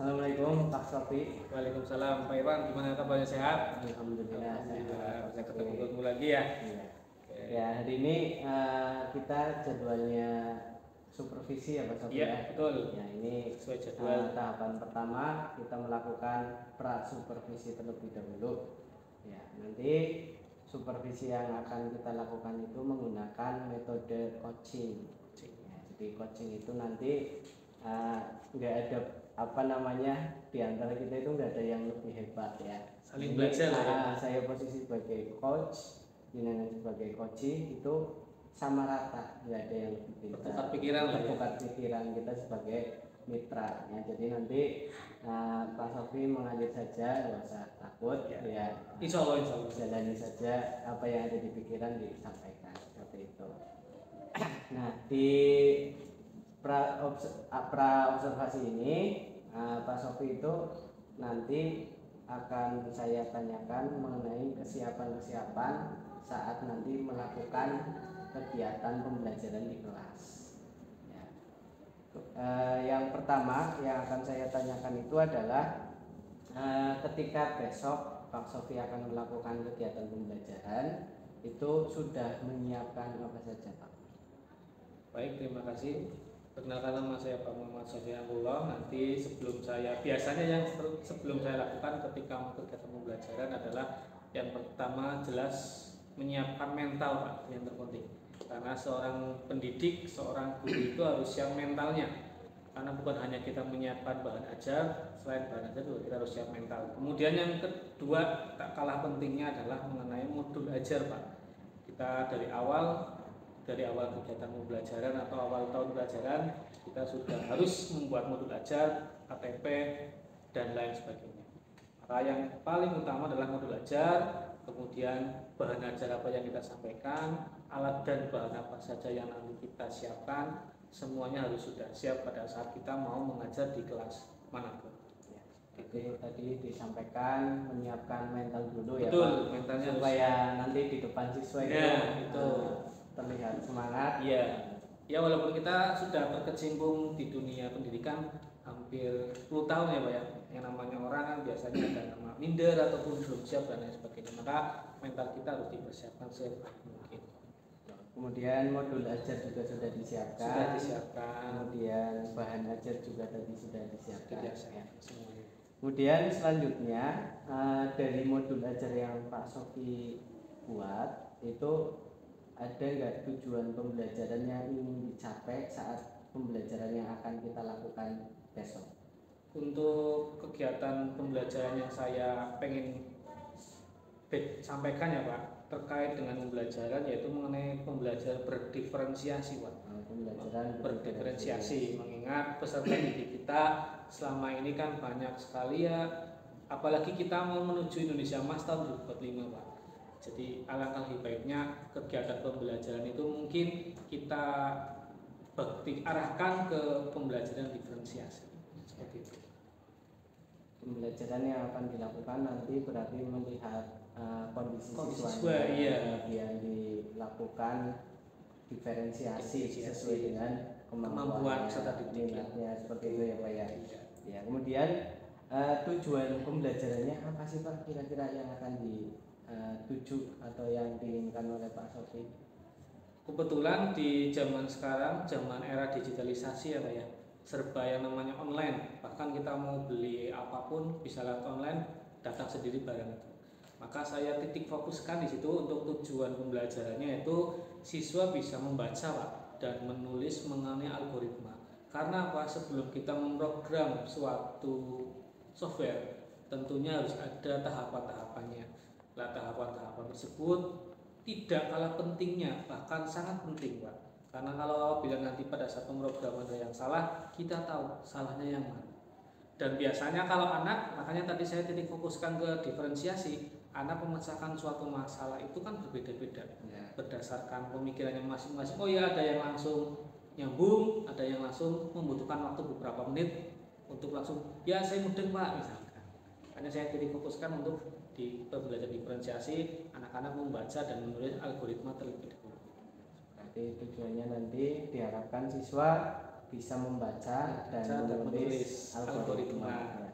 Assalamualaikum Pak Sofi. Waalaikumsalam Pak Irwan, gimana kabarnya, sehat? Alhamdulillah sehat. Bisa ketemu lagi ya. Iya. Ya, hari ini kita jadwalnya supervisi ya Pak Sofi. Iya, betul. Ya, ini sesuai jadwal. Tahapan pertama kita melakukan pra supervisi terlebih dahulu. Ya, nanti supervisi yang akan kita lakukan itu menggunakan metode coaching. Ya, jadi coaching itu nanti nggak ada di antara kita itu nggak ada yang lebih hebat ya. Saling belajar ya. Saya posisi sebagai coach, Jenengan sebagai coaching itu sama rata, nggak ada yang lebih pintar. Bertukar pikiran lah ya. Bertukar pikiran kita sebagai mitra ya. Jadi nanti Pak Sofi mengalir saja, nggak usah takut ya. Insya Allah. Jalani saja apa yang ada di pikiran disampaikan seperti itu. Nah, di pra observasi ini Pak Sofi itu nanti akan saya tanyakan mengenai kesiapan saat nanti melakukan kegiatan pembelajaran di kelas ya. Yang pertama yang akan saya tanyakan itu adalah ketika besok Pak Sofi akan melakukan kegiatan pembelajaran itu sudah menyiapkan apa saja Pak? Baik, terima kasih. Perkenalkan, nama saya Pak Muhammad Sofyan Abdullah. Nanti sebelum saya lakukan ketika kegiatan pembelajaran adalah yang pertama jelas menyiapkan mental Pak, yang terpenting. Karena seorang pendidik, seorang guru itu harus siap mentalnya. Karena bukan hanya kita menyiapkan bahan ajar, selain bahan ajar juga kita harus siap mental. Kemudian yang kedua tak kalah pentingnya adalah mengenai modul ajar Pak. Kita dari awal kegiatan pembelajaran atau awal tahun pelajaran kita sudah harus membuat modul ajar, KTP dan lain sebagainya. Maka yang paling utama adalah modul ajar, kemudian bahan ajar apa yang kita sampaikan, alat dan bahan apa saja yang nanti kita siapkan, semuanya harus sudah siap pada saat kita mau mengajar di kelas manapun. Jadi tadi disampaikan menyiapkan mental dulu. Betul, ya Pak, mentalnya supaya nanti di depan siswa itu terlihat semangat. Iya. Ya, walaupun kita sudah berkecimpung di dunia pendidikan hampir 10 tahun ya Pak ya. Yang namanya orang kan biasanya ada nama minder ataupun belum siap dan lain sebagainya. Maka mental kita harus dipersiapkan sebaik mungkin. Kemudian modul ajar juga sudah disiapkan. Kemudian bahan ajar juga tadi sudah disiapkan. Ya. Kemudian selanjutnya dari modul ajar yang Pak Sofi buat itu ada nggak tujuan pembelajaran yang ingin dicapai saat pembelajaran yang akan kita lakukan besok? Untuk kegiatan pembelajaran yang saya pengen sampaikan ya Pak, terkait dengan pembelajaran yaitu mengenai pembelajaran berdiferensiasi Pak. Pembelajaran berdiferensiasi, mengingat peserta didik kita selama ini kan banyak sekali ya, apalagi kita mau menuju Indonesia Emas tahun 2045 Pak. Jadi alangkah lebih baiknya kegiatan pembelajaran itu mungkin kita arahkan ke pembelajaran diferensiasi seperti itu. Pembelajaran yang akan dilakukan nanti berarti melihat kondisi siswa, kemudian dilakukan diferensiasi sesuai dengan kemampuan peserta didiknya seperti itu ya Pak ya. Ya, kemudian tujuan pembelajarannya apa sih Pak kira-kira yang akan dituju atau yang diinginkan oleh Pak Sofi? Kebetulan di zaman sekarang, zaman era digitalisasi ya Pak ya, serba yang namanya online. Bahkan kita mau beli apapun bisa lewat online, datang sendiri barang itu. Maka saya titik fokuskan di situ untuk tujuan pembelajarannya yaitu siswa bisa membaca Pak dan menulis mengenai algoritma. Karena apa? Sebelum kita memprogram suatu software tentunya harus ada tahapan-tahapannya. Nah, tahapan-tahapan tersebut tidak kalah pentingnya, bahkan sangat penting Pak. Karena kalau bila nanti pada saat pemrograman ada yang salah, kita tahu salahnya yang mana. Dan biasanya kalau anak, makanya tadi saya titik fokuskan ke diferensiasi, anak memecahkan suatu masalah itu kan berbeda-beda berdasarkan pemikirannya masing-masing. Oh ya, ada yang langsung nyambung, ada yang langsung membutuhkan waktu beberapa menit untuk langsung ya saya mudeng Pak misalkan. Makanya saya titik fokuskan untuk di pembelajaran diferensiasi, anak-anak membaca dan menulis algoritma terlebih dahulu. Berarti tujuannya nanti diharapkan siswa bisa membaca dan menulis algoritma. Ya.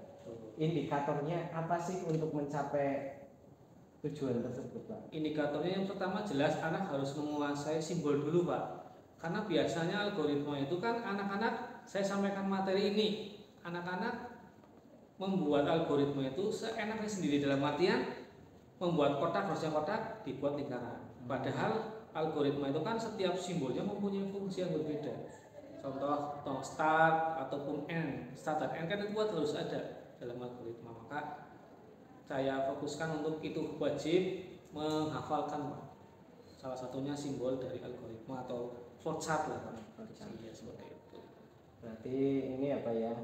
Indikatornya apa sih untuk mencapai tujuan tersebut, Pak? Indikatornya yang pertama jelas anak harus menguasai simbol dulu, Pak. Karena biasanya algoritma itu kan anak-anak, saya sampaikan materi ini, anak-anak membuat algoritma itu seenaknya sendiri, dalam artian membuat kotak, harusnya kotak dibuat lingkaran. Padahal algoritma itu kan setiap simbolnya mempunyai fungsi yang berbeda. Contoh start ataupun end, start dan end kan itu harus ada dalam algoritma. Maka saya fokuskan untuk itu wajib menghafalkan, Pak. Salah satunya simbol dari algoritma atau flowchart lah, Pak. Iya, seperti itu. Berarti ini apa ya?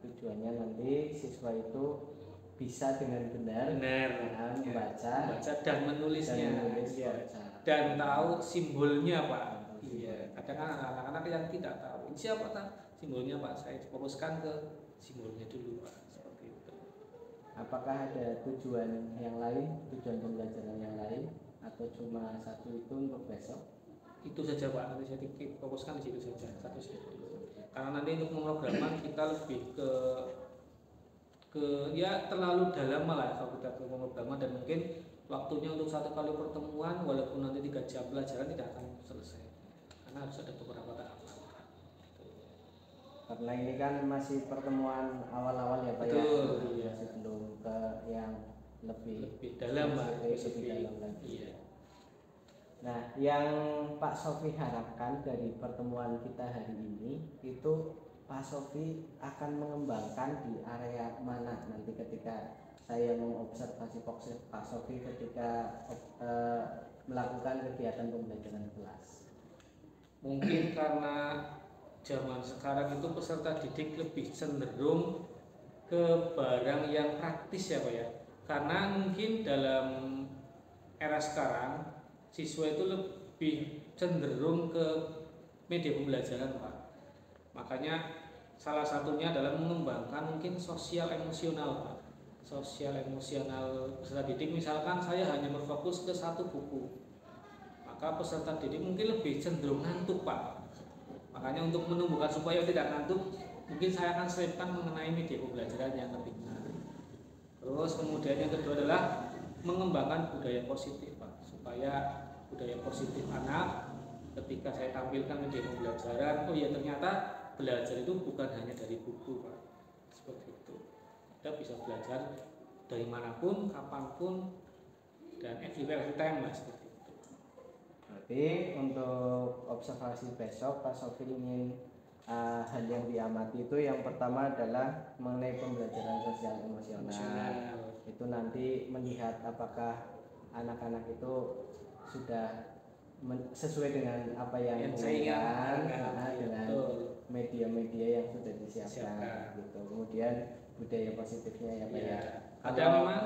Tujuannya nanti siswa itu bisa dengan benar membaca dan menulisnya, dan tahu simbolnya, Pak. Iya. Kadang kan anak-anak yang tidak tahu ini siapa simbolnya, Pak. Saya fokuskan ke simbolnya dulu, Pak. Seperti itu. Apakah ada tujuan yang lain, tujuan pembelajaran yang lain, atau cuma satu itu untuk besok? Itu saja, Pak. Nanti saya fokuskan di situ saja, satu itu. Karena nanti untuk pemrograman kita lebih ke ya terlalu dalam malah kalau kita ke pemrograman, dan mungkin waktunya untuk satu kali pertemuan walaupun nanti 3 jam pelajaran tidak akan selesai karena harus ada beberapa tahapan. Karena ini kan masih pertemuan awal-awal ya, Pak. Betul, ya. Masih belum ke yang lebih dalam, Pak. Lebih dalam lagi. Iya. Nah, yang Pak Sofi harapkan dari pertemuan kita hari ini itu Pak Sofi akan mengembangkan di area mana nanti ketika saya mengobservasi Pak Sofi ketika melakukan kegiatan pembelajaran kelas. Mungkin karena zaman sekarang itu peserta didik lebih cenderung ke barang yang praktis ya, Pak ya. Karena mungkin dalam era sekarang siswa itu lebih cenderung ke media pembelajaran, Pak. Makanya salah satunya adalah mengembangkan mungkin sosial emosional, Pak. Sosial emosional peserta didik, misalkan saya hanya berfokus ke satu buku, maka peserta didik mungkin lebih cenderung ngantuk, Pak. Makanya untuk menumbuhkan supaya tidak ngantuk, mungkin saya akan selipkan mengenai media pembelajaran yang lebih menarik. Terus kemudian yang kedua adalah mengembangkan budaya positif, Pak, supaya budaya positif anak ketika saya tampilkan media pembelajaran, oh ya ternyata belajar itu bukan hanya dari buku, Pak. Seperti itu. Kita bisa belajar dari manapun, kapanpun, dan everywhere, every time lah, seperti itu. Berarti untuk observasi besok Pak Sofi ingin hal yang diamati itu yang pertama adalah mengenai pembelajaran sosial emosional. Itu nanti melihat apakah anak-anak itu sudah sesuai dengan apa yang saya inginkan dengan media-media yang sudah disiapkan gitu. Kemudian budaya positifnya ya, Pak ya. Ada memang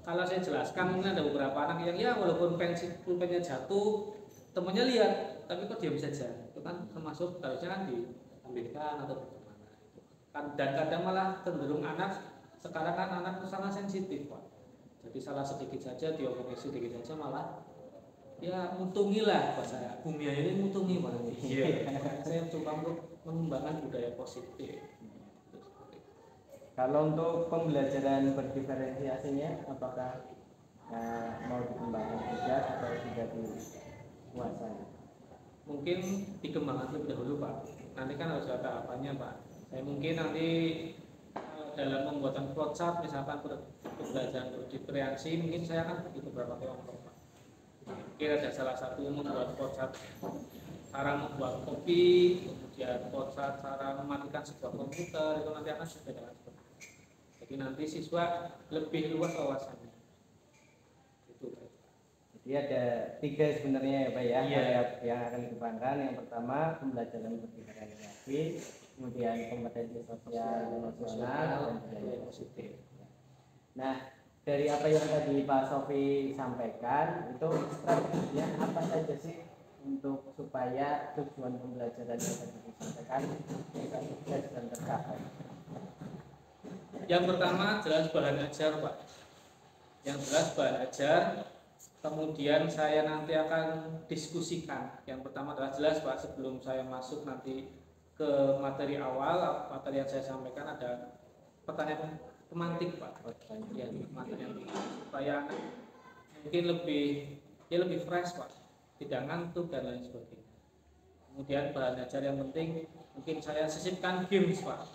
kalau saya jelaskan mungkin ada beberapa anak yang ya walaupun pulpennya jatuh, temannya lihat tapi kok diam saja. Itu kan termasuk harusnya kan diambilkan atau bagaimana. Dan kadang malah cenderung anak sekarang kan anak sangat sensitif, Pak. Jadi salah sedikit saja diomongin sedikit saja malah ya muntungi lah bahasa bumi ini muntungi, Pak. Iya. Saya coba untuk mengembangkan budaya positif. Kalau untuk pembelajaran berdiferensiasinya apakah mau dikembangkan juga atau sudah dikuasai? Mungkin dikembangkan lebih dahulu, Pak. Nanti kan harus ada tahapannya, Pak. Saya mungkin nanti dalam pembuatan flowchart misalkan pembelajaran berdiferensiasi mungkin saya akan bagi beberapa kelompok, Pak. Mungkin ada salah satu yang membuat flowchart cara membuat kopi, kemudian flowchart cara mematikan sebuah komputer, itu nanti akan sudah dengan seperti itu. Jadi nanti siswa lebih luas wawasannya. Itu, Pak. Jadi ada 3 sebenarnya ya, Pak ya, iya, yang akan dikembangkan. Yang pertama pembelajaran berdiferensiasi, kemudian kompetensi sosial emosional dan budaya positif. Nah, dari apa yang tadi Pak Sofi sampaikan itu strateginya apa saja sih untuk supaya tujuan pembelajaran yang tadi disampaikan bisa sukses dan tercapai? Yang pertama jelas bahan ajar, Pak. Yang jelas bahan ajar, kemudian saya nanti akan diskusikan. Yang pertama adalah jelas, Pak, sebelum saya masuk nanti ke ke materi awal, materi yang saya sampaikan ada pertanyaan pemantik Pak. Ya, materi yang supaya mungkin lebih fresh Pak, tidak ngantuk dan lain sebagainya. Kemudian bahan ajar yang penting mungkin saya sisipkan games Pak,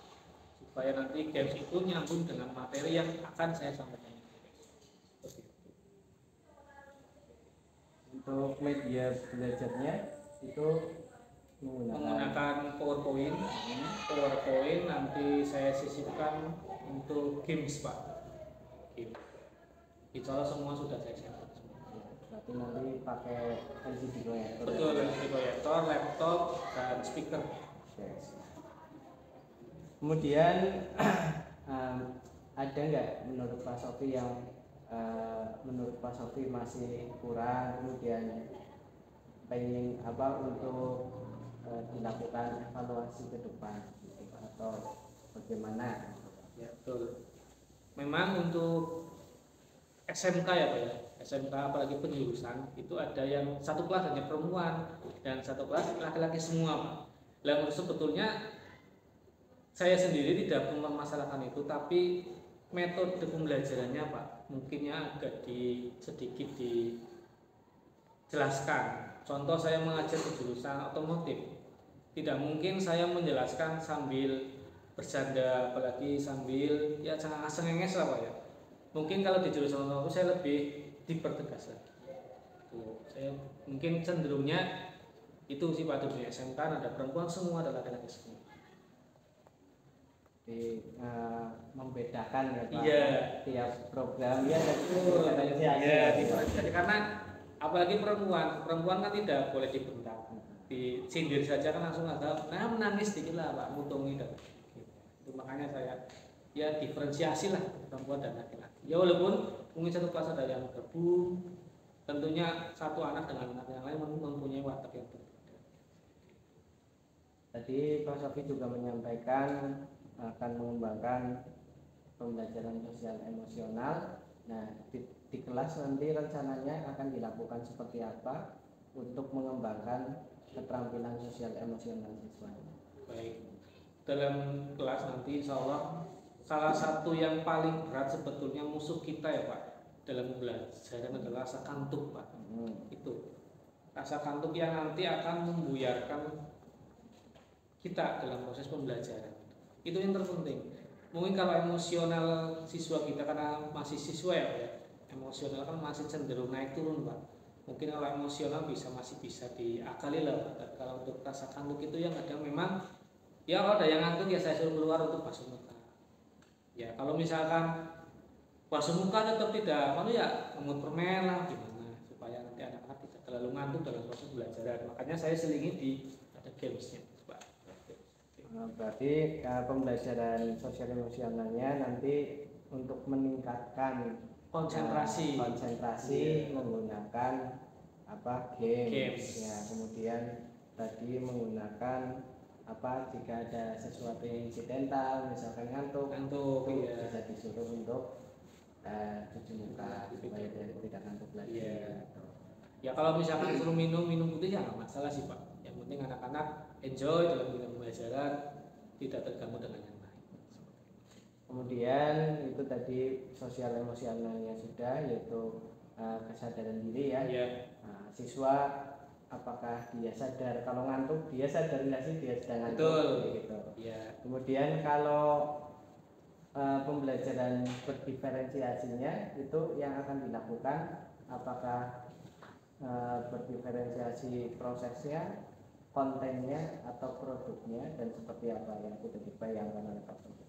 supaya nanti games itu nyambung dengan materi yang akan saya sampaikan. Untuk media belajarnya itu menggunakan PowerPoint nanti saya sisipkan untuk games Pak. Game. Insya Allah semua sudah saya siapkan. Berarti nanti pakai LCD proyektor. Betul, LCD proyektor, laptop, dan speaker. Yes. Kemudian ada nggak menurut Pak Sofi yang menurut Pak Sofi masih kurang, kemudian pengen apa untuk dilakukan evaluasi ke depan atau bagaimana? Ya betul. Memang untuk SMK ya Pak ya, SMK apalagi penjurusan itu ada yang satu kelas hanya perempuan dan satu kelas laki-laki semua Pak. Lalu sebetulnya saya sendiri tidak mempermasalahkan itu, tapi metode pembelajarannya Pak mungkinnya agak sedikit dijelaskan. Contoh saya mengajar di jurusan otomotif, tidak mungkin saya menjelaskan sambil bercanda, apalagi sambil ya cengenges lah Pak ya. Mungkin kalau di jurusan otomotif saya lebih dipertegas lagi. Saya mungkin cenderungnya itu sih Pak, di SMK ada perempuan semua, ada laki-laki semua. Membedakan ya Pak. Iya. Tiap program ya diferensiasi karena apalagi perempuan kan tidak boleh dibentak, disindir saja kan langsung agak menangis sedikit lah Pak, mutungi dan itu makanya saya ya diferensiasi lah perempuan dan laki-laki. Ya walaupun mungkin satu kelas ada yang gabung, tentunya satu anak dengan anak yang lain mempunyai watak yang berbeda. Tadi Pak Sofi juga menyampaikan akan mengembangkan pembelajaran sosial emosional. Nah, di kelas nanti rencananya akan dilakukan seperti apa untuk mengembangkan keterampilan sosial emosional siswa? Baik, dalam kelas nanti insya Allah salah satu yang paling berat sebetulnya musuh kita ya Pak dalam pembelajaran adalah rasa kantuk Pak. Itu rasa kantuk yang nanti akan membuyarkan kita dalam proses pembelajaran. Itu yang terpenting. Mungkin kalau emosional siswa kita karena masih siswa ya Pak ya, emosional kan masih cenderung naik turun Pak. Mungkin kalau emosional masih bisa diakali lah Pak. Tapi kalau untuk rasa kantuk itu yang kadang memang ya kalau ada yang ngantuk ya saya suruh keluar untuk basuh muka. Ya kalau misalkan basuh muka tetap tidak malu ya ngemut permen lah gimana supaya nanti anak-anak tidak terlalu ngantuk dalam proses belajar. Makanya saya selingi di ada gamesnya Pak. Berarti pembelajaran sosial emosionalnya nanti untuk meningkatkan konsentrasi menggunakan games. Ya, kemudian tadi menggunakan jika ada sesuatu yang insidental misalkan ngantuk bisa disuruh untuk cuci muka supaya tidak ngantuk lagi. Ya kalau misalkan disuruh minum putih ya nggak masalah sih Pak. Yang penting anak-anak enjoy dalam bidang pembelajaran, tidak terganggu dengan yang lain. Kemudian itu tadi sosial emosionalnya sudah, yaitu kesadaran diri ya. Siswa apakah dia sadar kalau ngantuk, dia sadar nggak sih dia sedang ngantuk gitu. Kemudian kalau pembelajaran berdiferensiasinya itu yang akan dilakukan apakah berdiferensiasi prosesnya, kontennya atau produknya, dan seperti apa yang sudah dibayangkan oleh Pak Sofi?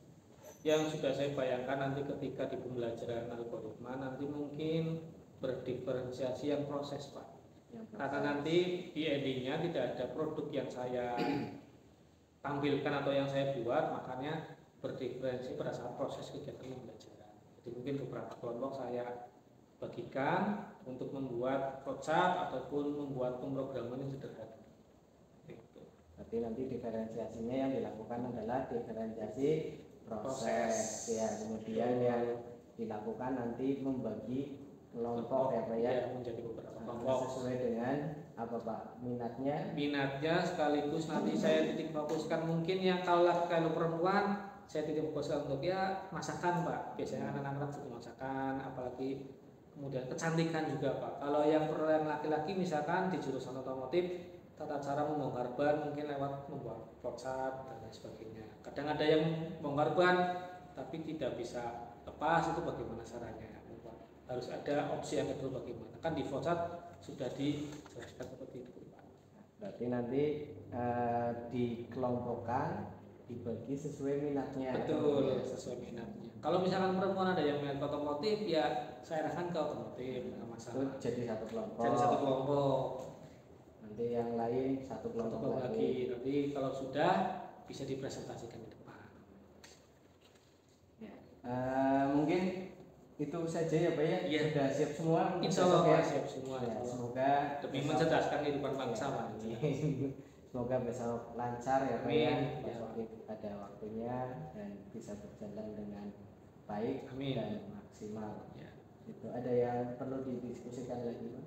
Yang sudah saya bayangkan nanti ketika di pembelajaran algoritma nanti mungkin berdiferensiasi yang proses Pak. Karena nanti di endingnya tidak ada produk yang saya tampilkan atau yang saya buat, makanya berdiferensiasi berdasarkan proses kegiatan pembelajaran. Jadi mungkin beberapa kelompok saya bagikan untuk membuat flowchart ataupun membuat pemrograman yang sederhana. Berarti nanti diferensiasinya yang dilakukan adalah diferensiasi proses. Ya, kemudian yang dilakukan nanti membagi kelompok ya Pak ya, menjadi beberapa kelompok sesuai dengan apa Pak? Minatnya sekaligus nanti saya titik fokuskan mungkin yang kalau perempuan saya titik fokuskan untuk ya masakan Pak. Biasanya anak-anak suka masakan, apalagi kemudian kecantikan juga Pak. Kalau yang laki-laki misalkan di jurusan otomotif, tata cara membongkar ban mungkin lewat membuat flowchart dan lain sebagainya. Kadang ada yang bongkar ban tapi tidak bisa lepas, itu bagaimana caranya? Harus ada opsi yang kedua bagaimana? Kan di flowchart sudah dijelaskan seperti itu Pak. Berarti nanti dikelompokkan, dibagi sesuai minatnya. Betul, sesuai minatnya. Kalau misalkan perempuan ada yang minat otomotif, ya saya arahkan ke otomotif, nggak masalah. Itu jadi satu kelompok. Jadi satu kelompok. Nanti yang lain satu kelompok lagi. Nanti kalau sudah bisa dipresentasikan di depan. Ya. Mungkin itu saja ya Pak ya. Iya. Sudah siap semua. Insya Allah ya. siap semua. Ya, semoga demi mencerdaskan kehidupan bangsa Pak. Semoga besok lancar ya Pak ya. Amin. Besok pada waktunya dan bisa berjalan dengan baik. Amin. Dan maksimal. Ya. Itu ada yang perlu didiskusikan lagi Pak?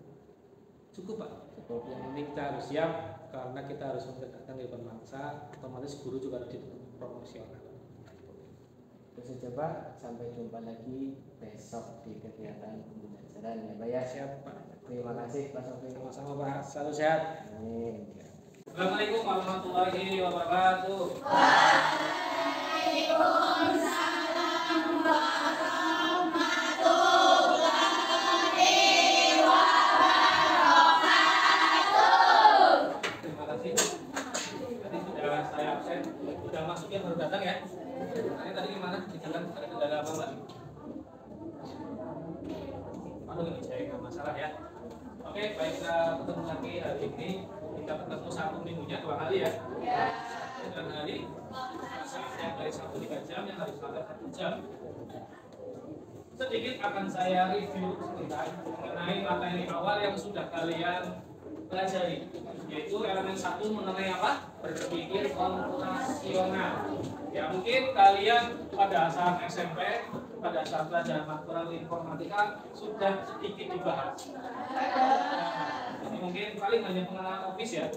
Cukup Pak. Cukup. Yang penting kita harus siap karena kita harus mencerdaskan kehidupan bangsa. Otomatis guru juga harus dipromosional. Itu saja Pak. Sampai jumpa lagi besok di kegiatan pembelajaran ya Pak ya. Siap Pak. Terima kasih Pak Sofi. Sama-sama Pak. Selalu sehat. Amin. Assalamualaikum warahmatullahi wabarakatuh. Terima kasih. Tadi sudah saya absen, sudah masuk yang baru datang ya. Tadi gimana? Di jalan ada kendala apa Mbak? Aduh ini saya nggak masalah ya. Oke, baik kita ketemu lagi hari ini. Kita ketemu satu minggunya 2 kali ya. Dan hari yang dari 1 jam, yang hari Selasa 1 jam. Sedikit akan saya review sebentar mengenai materi awal yang sudah kalian pelajari, yaitu elemen 1 mengenai apa? Berpikir komputasional. Ya mungkin kalian pada saat SMP, pada saat pelajaran makro informatika sudah sedikit dibahas. Ini mungkin paling hanya pengenalan office ya.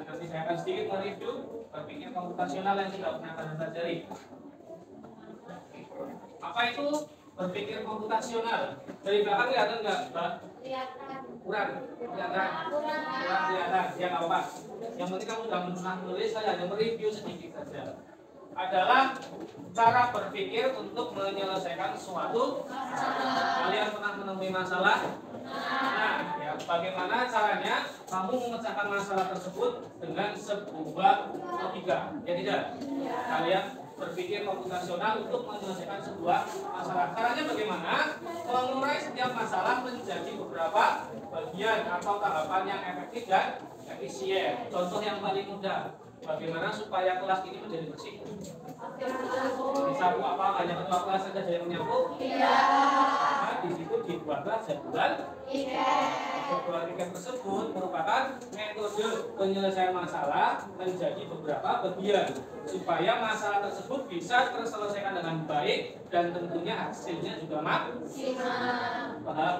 Nanti saya akan sedikit mereview berpikir komputasional yang sudah pernah kalian pelajari. Apa itu berpikir komputasional? Dari belakang kelihatan nggak, Mbak? Kurang kelihatan. Ya nggak apa-apa. Yang penting kamu sudah pernah menulis, saya hanya mereview sedikit saja. Adalah cara berpikir untuk menyelesaikan suatu masalah. Kalian pernah menemui masalah? Nah, ya, bagaimana caranya kamu memecahkan masalah tersebut dengan sebuah logika? Ya tidak? Kalian berpikir komputasional untuk menyelesaikan sebuah masalah. Caranya bagaimana? Mengurai setiap masalah menjadi beberapa bagian atau tahapan yang efektif dan efisien. Contoh yang paling mudah. Bagaimana supaya kelas ini menjadi bersih? Disapu apa? Hanya ketua kelas saja yang menyapu? Nah, di situ dibuatlah jadwal tiket. Jadwal tiket tersebut merupakan metode penyelesaian masalah menjadi beberapa bagian supaya masalah tersebut bisa terselesaikan dengan baik dan tentunya hasilnya juga maksimal. Paham?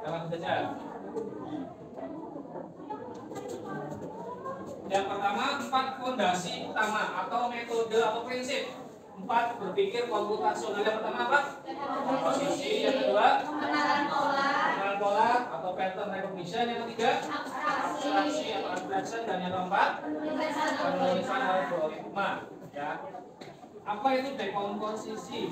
Langsung saja. Yang pertama, 4 fondasi utama atau metode atau prinsip. 4 berpikir komputasional. Yang pertama apa? Komposisi. Yang kedua, pengenalan pola atau pattern recognition. Yang ketiga, abstraksi atau abstraction. Dan yang keempat, penulisan algoritma. Ya. Apa itu dekomposisi?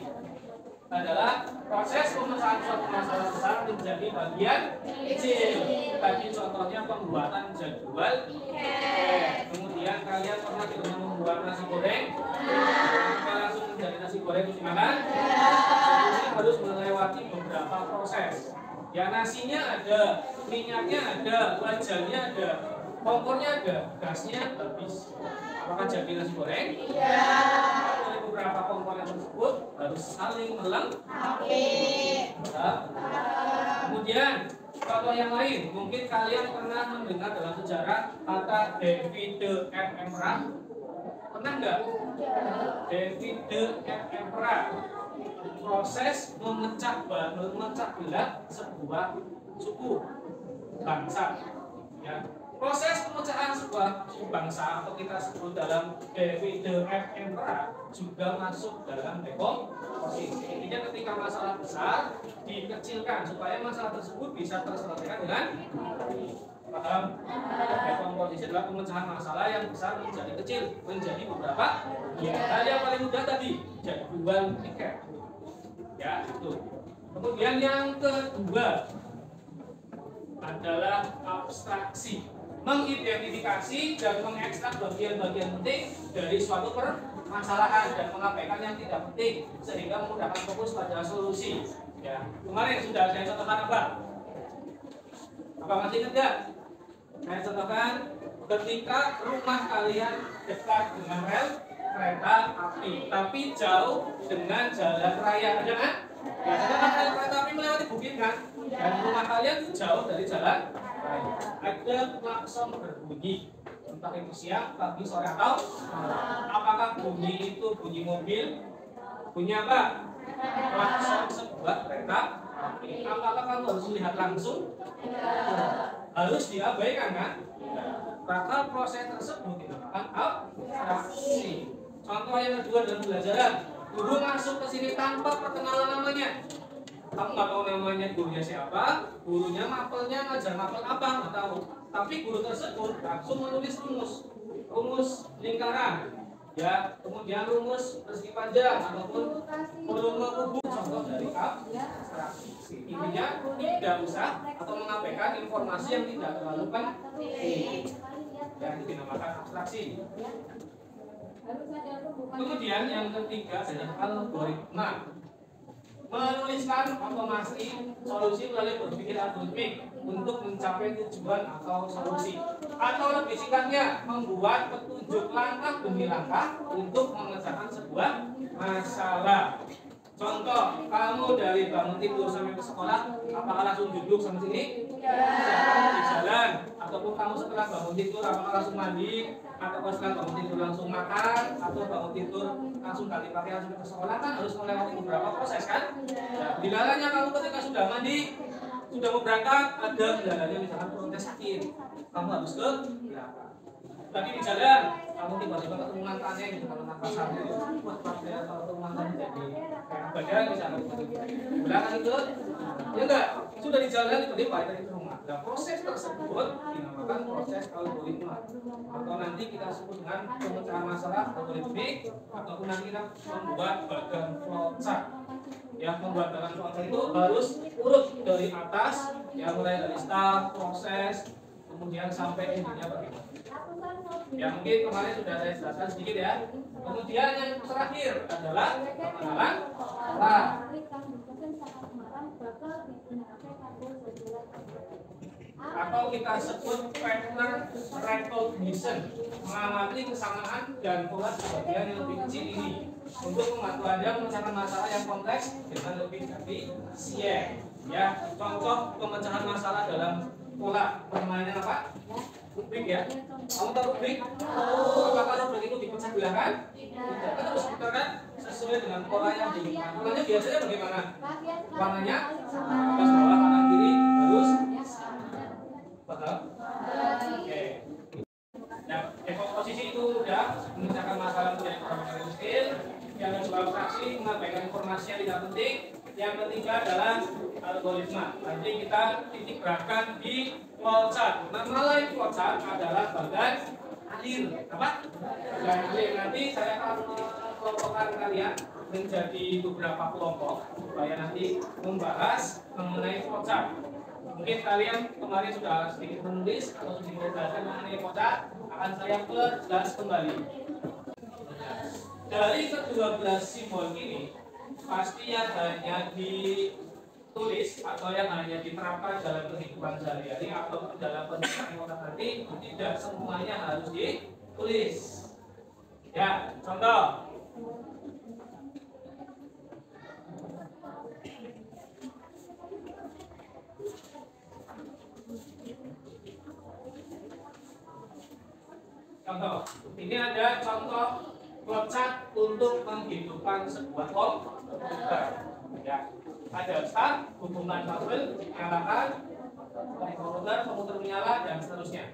Adalah proses pemecahan suatu masalah besar menjadi bagian kecil. Tadi contohnya pembuatan jadwal tiket. Kemudian kalian pernah di rumah membuat nasi goreng? Kita langsung menjadi nasi goreng terus dimakan? Sebelumnya harus melewati beberapa proses. Ya nasinya ada, minyaknya ada, wajannya ada, kompornya ada, gasnya habis. Apakah jadi nasi goreng? Iya. Beberapa komponen tersebut harus saling melengkapi. Kemudian contoh yang lain, mungkin kalian pernah mendengar dalam sejarah kata David de Emperor. Pernah nggak? David de Emperor. Proses memecah belah sebuah suku. bangsa. Ya. Proses pemecahan sebuah suku bangsa atau kita sebut dalam divide and rule juga masuk dalam dekomposisi. Intinya ketika masalah besar dikecilkan supaya masalah tersebut bisa terselesaikan dengan paham. Dekomposisi adalah pemecahan masalah yang besar menjadi kecil, menjadi beberapa. Hal yang paling mudah tadi jadwal tiket. Ya, itu. Kemudian yang kedua adalah abstraksi. Mengidentifikasi dan mengekstrak bagian-bagian penting dari suatu permasalahan dan mengabaikan yang tidak penting sehingga memudahkan fokus pada solusi. Ya, kemarin sudah saya contohkan apa? Apa masih ingat nggak? Saya contohkan ketika rumah kalian dekat dengan rel kereta api, tapi jauh dengan jalan raya, ada kan? Ya, sedangkan rel kereta api melewati bukit kan? Dan rumah kalian jauh dari jalan. Ada klakson berbunyi, entah itu siang, pagi, sore atau malam. Apakah bunyi itu bunyi mobil? Bunyi apa? Klakson sebuah kereta api. Apakah kamu harus lihat langsung? Harus diabaikan kan? Maka proses tersebut dinamakan abstraksi. Contoh yang kedua dalam pembelajaran, guru masuk ke sini tanpa perkenalan namanya. Kamu nggak tahu namanya gurunya siapa, gurunya mapelnya ngajar mapel apa nggak tahu. Tapi guru tersebut langsung menulis rumus lingkaran, ya, kemudian rumus persegi panjang ataupun volume kubu, contoh dari abstraksi. Intinya tidak usah atau mengabaikan informasi yang tidak terlalu penting. Ya, itu dinamakan abstraksi. Kemudian yang ketiga adalah algoritma. Menuliskan otomasi solusi melalui berpikir algoritmik untuk mencapai tujuan atau solusi, atau lebih singkatnya membuat petunjuk langkah demi langkah untuk mengerjakan sebuah masalah. Contoh, kamu dari bangun tidur sampai ke sekolah, apakah langsung duduk sama sini? Kamu di jalan, ataupun kamu setelah bangun tidur apakah langsung mandi, atau setelah bangun tidur langsung makan, atau bangun tidur langsung ganti pakaian sampai ke sekolah, kan harus melewati beberapa proses kan? Nah, kendalanya kamu ketika sudah mandi, sudah mau berangkat, ada kendalanya misalkan protes sakit, kamu harus ke belakang. Lagi di jalan, kamu tiba-tiba ketemu mantannya gitu, kalau nafas sambil buat pasnya atau ketemu mantannya jadi kayak badan misalkan belakang itu, ya enggak, sudah di jalan tiba-tiba balik dari rumah. Nah, proses tersebut dinamakan proses algoritma, atau nanti kita sebut dengan pemecahan masalah algoritmik, ataupun nanti kita membuat bagan flowchart. Ya, membuat bagan flowchart itu harus urut dari atas, ya, mulai dari start, proses, kemudian sampai intinya bagaimana. Ya, mungkin kemarin sudah saya jelaskan sedikit ya. Kemudian yang terakhir adalah pengenalan pola. Atau kita sebut pattern recognition, mengamati kesamaan dan pola di bagian yang lebih kecil ini untuk membantu Anda memecahkan masalah yang kompleks dengan lebih efisien. Ya, contoh pemecahan masalah dalam pola permainan apa? Rubrik ya. Kamu tahu rubrik? Apakah rubrik itu dipecah belah kan? Tidak. Kan harus kita kan sesuai dengan pola yang diinginkan. Polanya biasanya bagaimana? Warnanya atas bawah kanan kiri harus paham? Oke. Nah, dekomposisi itu mudah memecahkan masalah menjadi problem kecil. Yang kedua abstraksi, mengabaikan informasi yang tidak penting. Yang ketiga adalah algoritma. Nanti kita titik beratkan di flowchart. Nama lain flowchart adalah bagan alir. Apa? Bagan alir. Nanti saya akan mengelompokkan kalian menjadi beberapa kelompok supaya nanti membahas mengenai flowchart. Mungkin kalian kemarin sudah sedikit menulis atau sedikit belajar mengenai flowchart, akan saya perjelas kembali. Dari ke-12 simbol ini pasti yang hanya ditulis atau yang hanya diterapkan dalam kehidupan sehari-hari atau dalam pendidikan otak hati, tidak semuanya harus ditulis. Ya, contoh. Contoh, ini ada contoh flowchart untuk menghidupkan sebuah komputer. Ya, ada start, hubungan kabel, nyalakan, longgar, komuter menyala, dan seterusnya.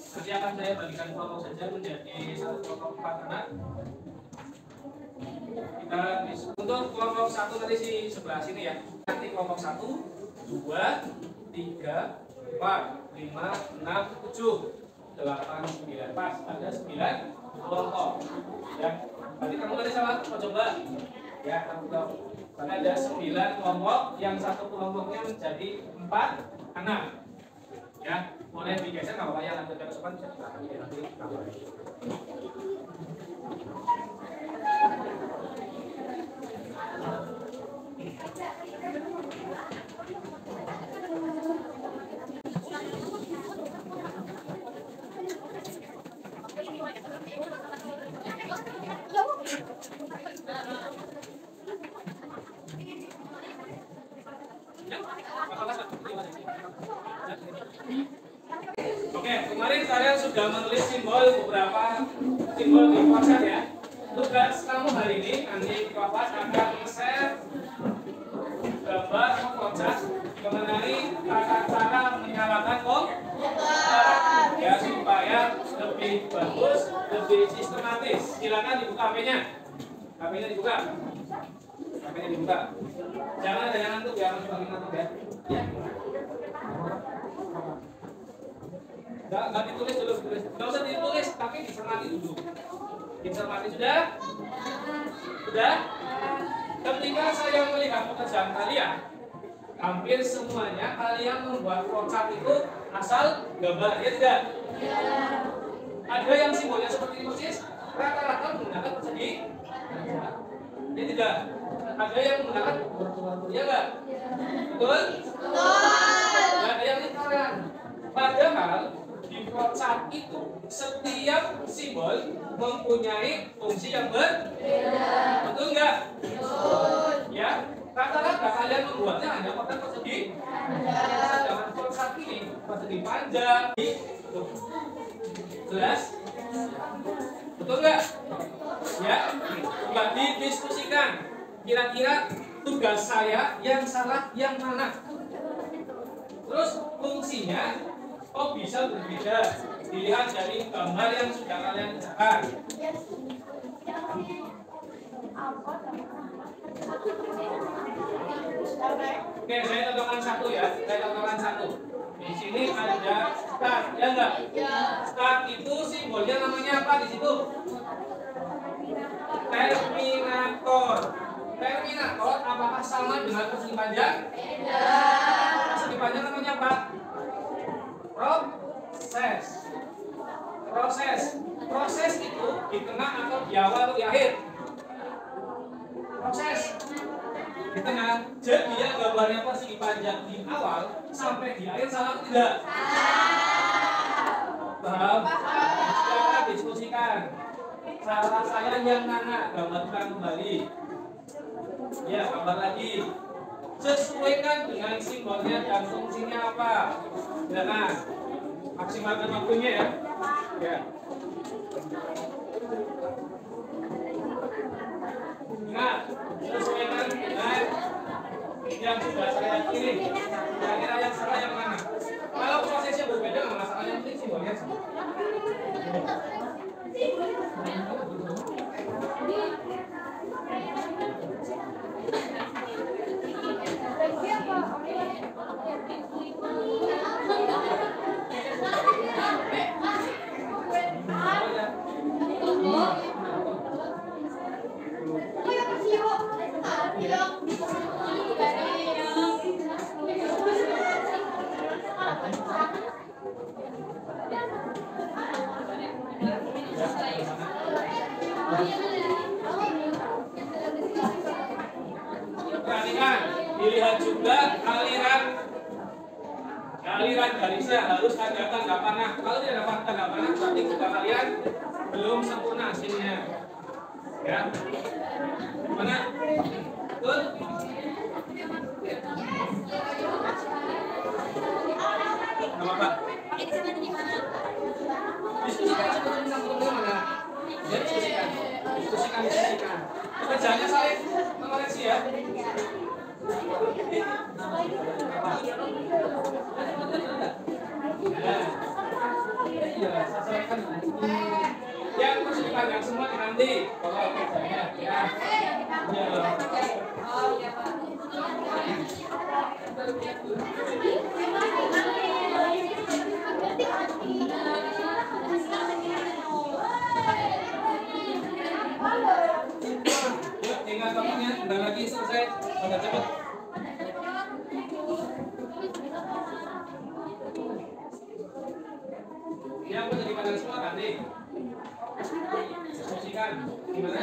Nanti akan saya bagikan kelompok saja menjadi satu kelompok 4 anak. Kita untuk kelompok 1 nanti di sebelah sini ya. Nanti kelompok 1, 2, 3, 4, 5, 6, 7, 8, 9. Pas ada 9 kelompok. Ya. Berarti kamu tadi salah coba. Ya, kamu tahu. Karena ada 9 kelompok, yang satu kelompoknya menjadi 4 anak. Ya, boleh digeser nggak apa-apa, yang ada kesukaan bisa dilakukan nanti. Oke, kemarin kalian sudah menulis simbol beberapa simbol di WhatsApp ya. Tugas kamu hari ini nanti di kelas akan share gambar WhatsApp mengenai tata cara menyalakan komputer ya supaya lebih bagus, lebih sistematis. Silakan dibuka HP-nya. HP-nya dibuka. HP-nya dibuka. Jangan ada yang ngantuk ya, harus ngantuk ya. Nggak ditulis dulu, nggak usah ditulis, tapi dicermati dulu. Dicermati sudah? Sudah? Ketika saya melihat pekerjaan kalian, hampir semuanya kalian membuat WhatsApp itu asal gambar, ya tidak? Ada yang simbolnya seperti ini persis, rata-rata menggunakan persegi, ya tidak? Ada yang menggunakan ya enggak? Betul? Betul. Ada yang lingkaran. Padahal di WhatsApp itu setiap simbol mempunyai fungsi yang berbeda. Betul enggak? Betul. Ya, rata-rata kalian membuatnya hanya kotak persegi. Sedangkan WhatsApp ini persegi panjang. Jelas? Betul enggak? Ya, coba didiskusikan. Kira-kira tugas saya yang salah yang mana? Terus fungsinya kok bisa berbeda? Dilihat dari gambar yang sudah kalian kerjakan. Oke, saya contohkan satu ya. Saya contohkan satu. Di sini ada start, ya enggak? Start itu simbolnya namanya apa di situ? Terminator. Terminator apakah sama dengan persegi panjang? Tidak. Persegi panjang namanya apa? Proses. Proses itu di tengah atau di awal atau di akhir? Proses. Di tengah. Jadi ya gambarnya persegi panjang di awal sampai di akhir salah atau tidak? Paham? Silakan diskusikan. Salah saya yang mana? Gambarkan kembali. Ya, gambar lagi. Sesuaikan dengan simbolnya dan fungsinya apa. Silakan. Maksimalkan waktunya ya. Ya. Ingat, sesuaikan dengan yang sudah saya kirim. Kira-kira yang salah yang mana? Kalau prosesnya berbeda, nggak masalah, yang penting simbolnya sama. Perhatikan, dilihat juga aliran garisnya harus ada tanda panah. Kalau tidak dapat tanda panah, berarti juga kalian belum sempurna hasilnya. Ya, mana? Betul? Gak apa-apa. Diskusikan sebelum mana? Ya, diskusikan. Diskusikan. Pekerjaannya saling mengoreksi ya. Iya, sesuaikan. Yang harus dipegang semua nanti kalau kerjanya ya. Yuk, tinggal kamunya, bentar lagi selesai. Udah cepet. Yang mau jadi panel semua nanti. Diskusikan gimana?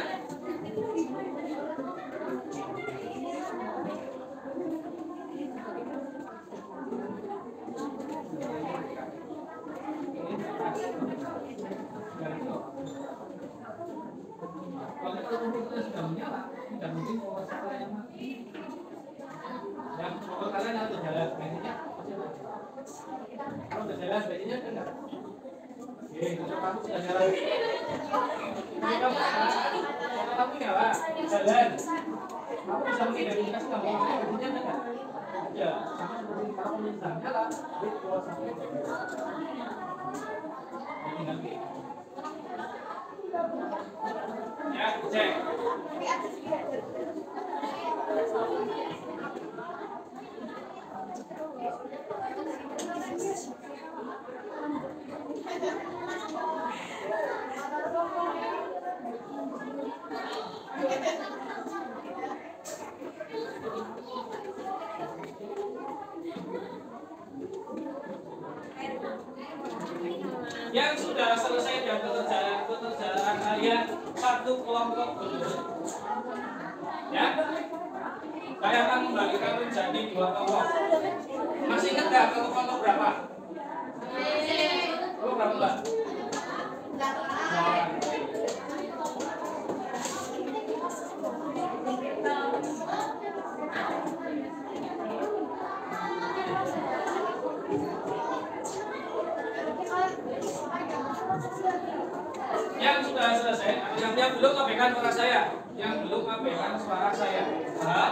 Kalau komputernya sudah menyala, tidak mungkin power supply-nya mati. Yang power kalian harus berjalan, bensinnya kalau sudah jalan, bensinnya kan enggak. Oke, kalau kamu sudah jalan, kamu nyala, jalan. Kamu bisa mengidentifikasi kamu bensinnya kan enggak? Ya, sama seperti kalau sudah nyala, di power supply. Jadi nanti. Ya, cek. Yang sudah selesai dan pekerjaan kalian satu kelompok dulu. Ya, saya akan membagikan menjadi 2 kelompok. Masih ingat nggak kelompok berapa? Kelompok berapa Mbak? Yang sudah selesai, yang belum abaikan suara saya, Nah,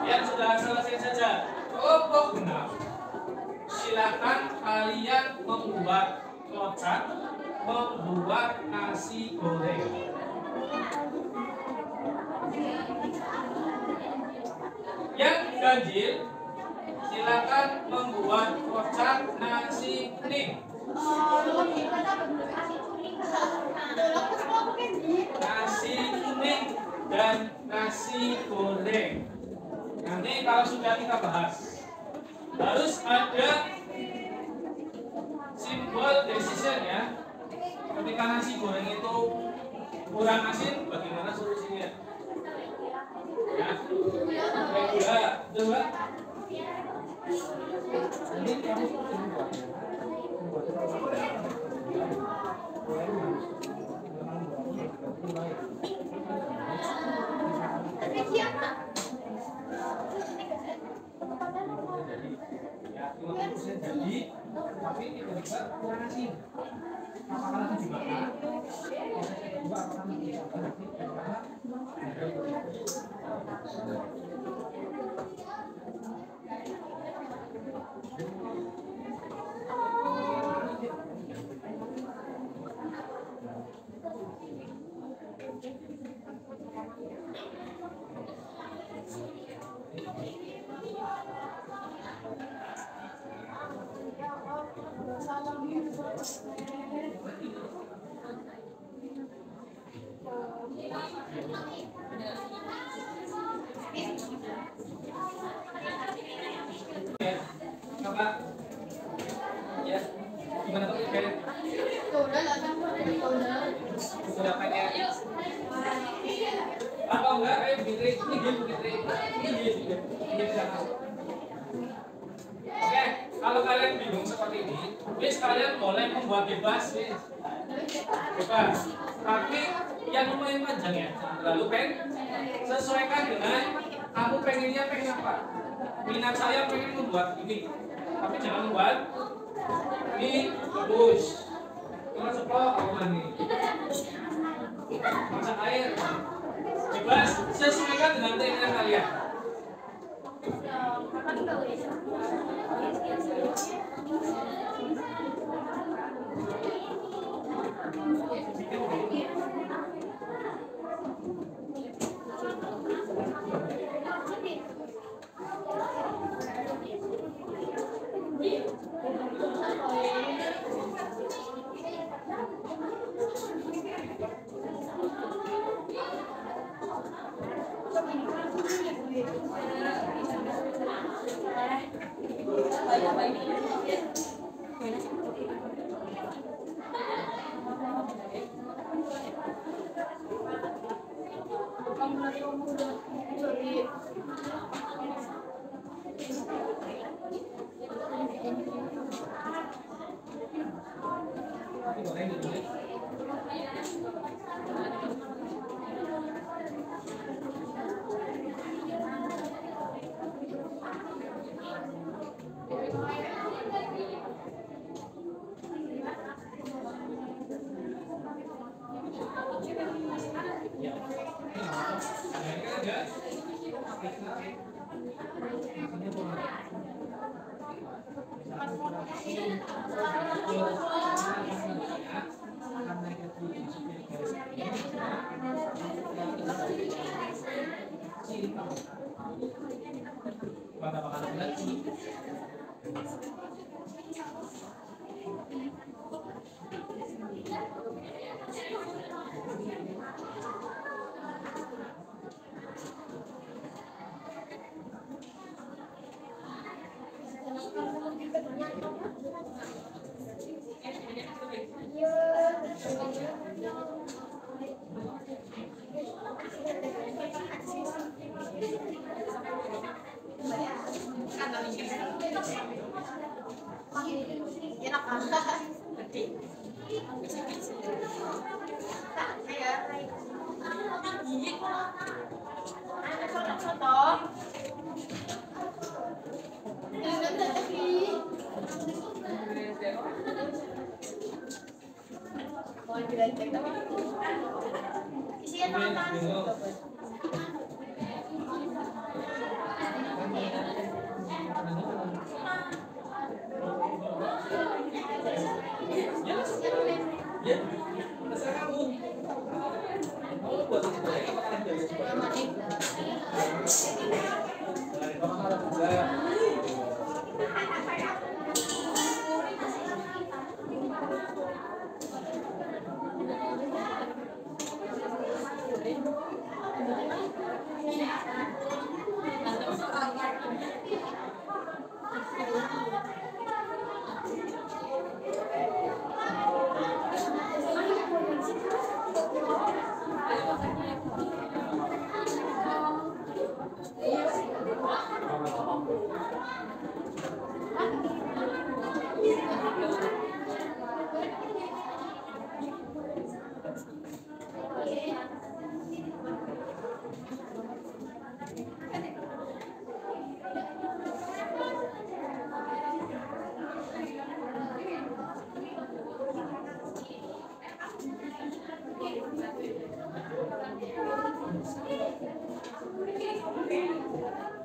yang sudah selesai saja. Kelompok genap, silakan kalian membuat kotak, membuat nasi goreng. Yang ganjil, silakan membuat kotak nasi kuning. Nasi kuning dan nasi goreng. Nanti kalau sudah kita bahas, harus ada simbol decision ya. Ketika nasi goreng itu kurang asin, bagaimana solusinya? Ya, coba. Ini kamu jadi, tapi tiba-tiba kurang asin. Apakah nanti dimakan? Proses kedua apakah nanti Bapak, ya, gimana tuh? Sudah pakai atau enggak? Ayo Fitri, ini Oke, kalau kalian bingung seperti ini, wis kalian boleh membuat bebas, bebas. Tapi yang lumayan panjang ya, lalu sesuaikan dengan kamu pengen apa. Minat saya pengen membuat ini, tapi jangan membuat ini bagus. Cuma seplok apa nih? Masak air. Bebas, sesuaikan dengan keinginan kalian.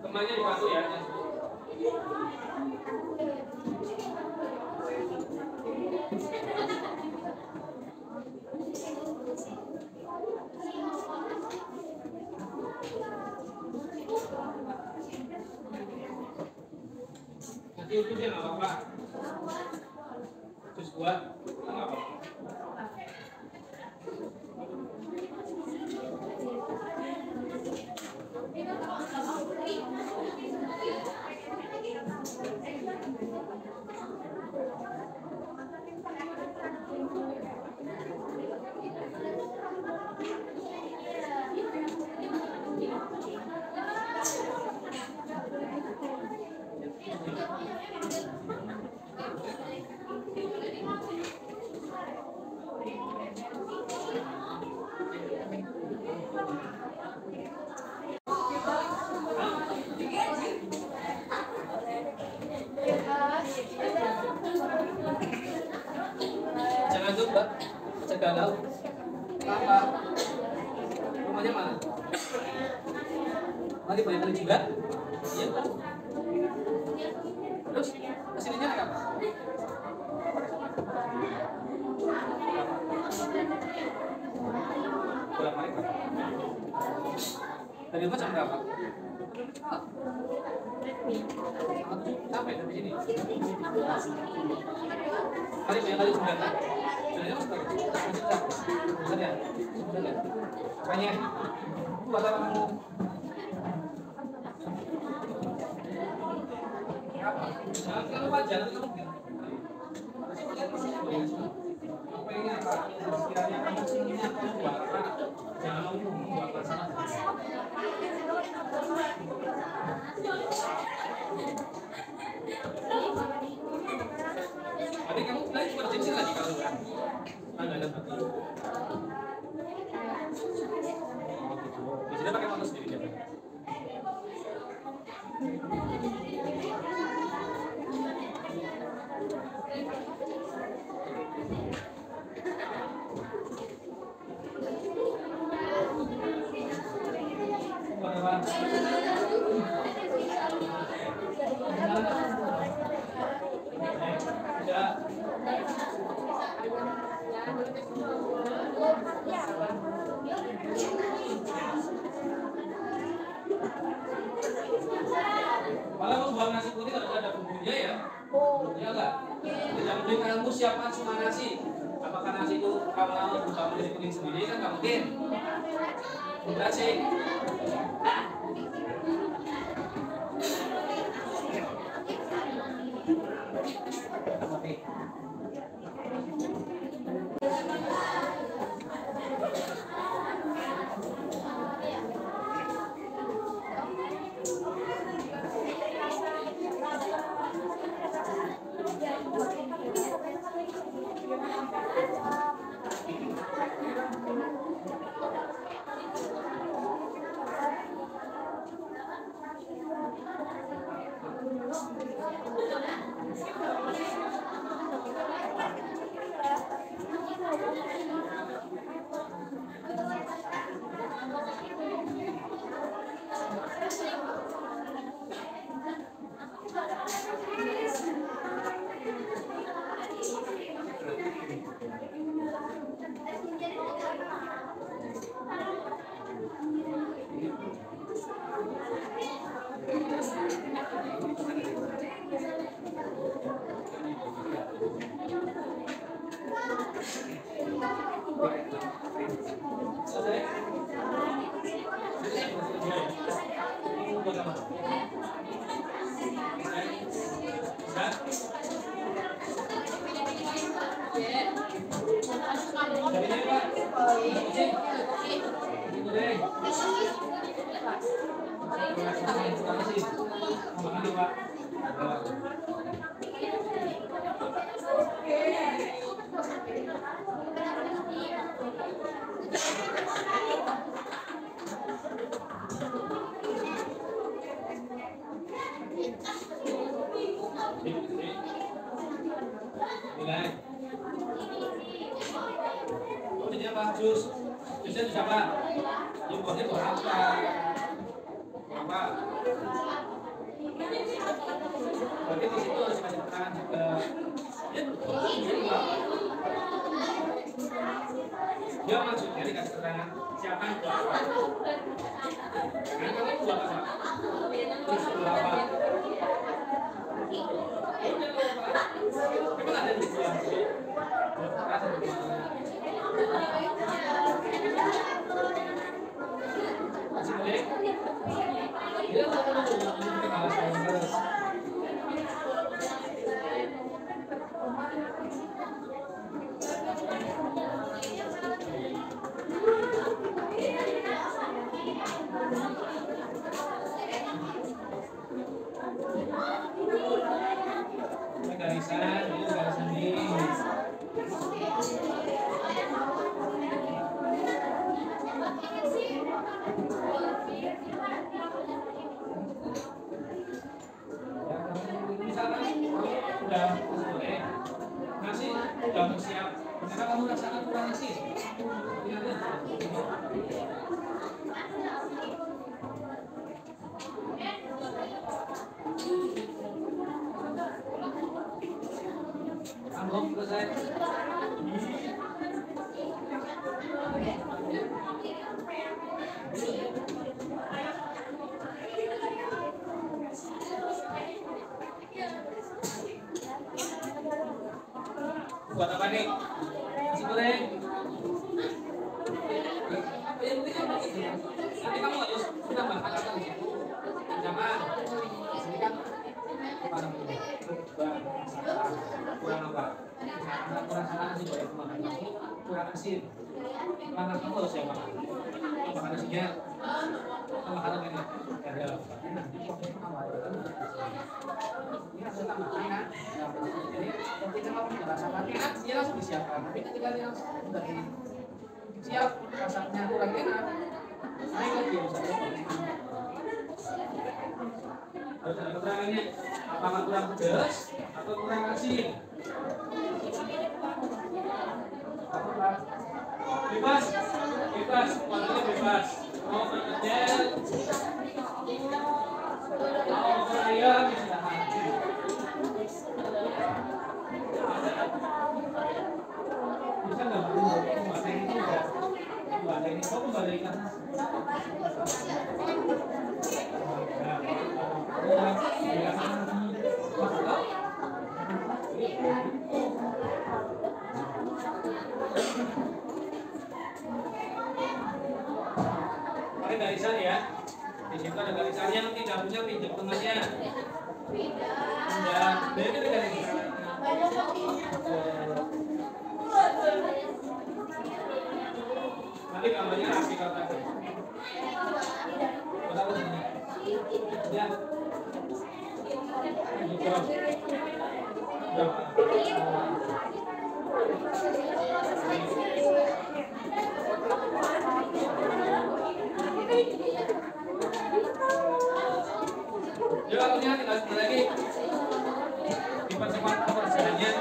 Temannya dibantu ya. Nanti itu dia nggak apa-apa. Terus buat nggak apa-apa. Namanya mana? Mari banyak kali juga. Iya. Terus kesininya naik apa? Bolak balik berapa? Dari rumah jam berapa? Sampai dari sini. Kali banyak kali 9 kan? Sebenarnya mas berapa? Bener ya? Bener ya? Apanya? Buat apa kamu? Jangan lupa jalan kamu. Apa ini apa? Sekiranya kamu sini kamu buat apa? Jangan ngomong buat masalah. Adik kamu lagi berjinsi lagi kalau kan? Ada berarti. Oh gitu. Biasanya pakai motor sendiri ya? Malah mau buat nasi putih harus ada bumbunya ya? Ya enggak? Tidak mungkin kamu siapkan cuma nasi. Apakah nasi itu kamu mau buka menjadi kuning sendiri kan nggak mungkin? Enggak sih. Jusnya siapa? Ini buahnya buah apa? Apa? Berarti di situ harus kasih keterangan juga. Dia maksudnya dikasih keterangan siapa yang buah apa? Kan kamu buah apa? Terus buah apa? Memang ada di buah sih. Rasa bagaimana? Garisan, ini garisan ini. Udah boleh nasi udah mau siap karena kamu rasakan kurang nasi. asin. Makanan kamu harus siapa? Makanan asinnya. Makanan ini ada apa? Ini harus tambahkan kan? Jadi ketika kamu merasakan enak, dia langsung disiapkan. Tapi ketika dia langsung udah ini siap, rasanya kurang enak, naik lagi misalnya. Harus ada keterangannya. Apakah kurang pedas atau kurang asin? Bebas, bebas, warnanya bebas. Mau perkedel, mau ayam, silakan. Bisa nggak bahasa ini juga? Bahasa ini kok kembalikan? Pakai garisan ya. Di situ ada garisannya, nanti dalamnya pinjam tengahnya. Pinjam, dari itu garisan. Nanti gambarnya rapi kalau tadi. Betul sini. Ya. Ya, waktunya tinggal sedikit lagi. Dipercepat perjalanannya.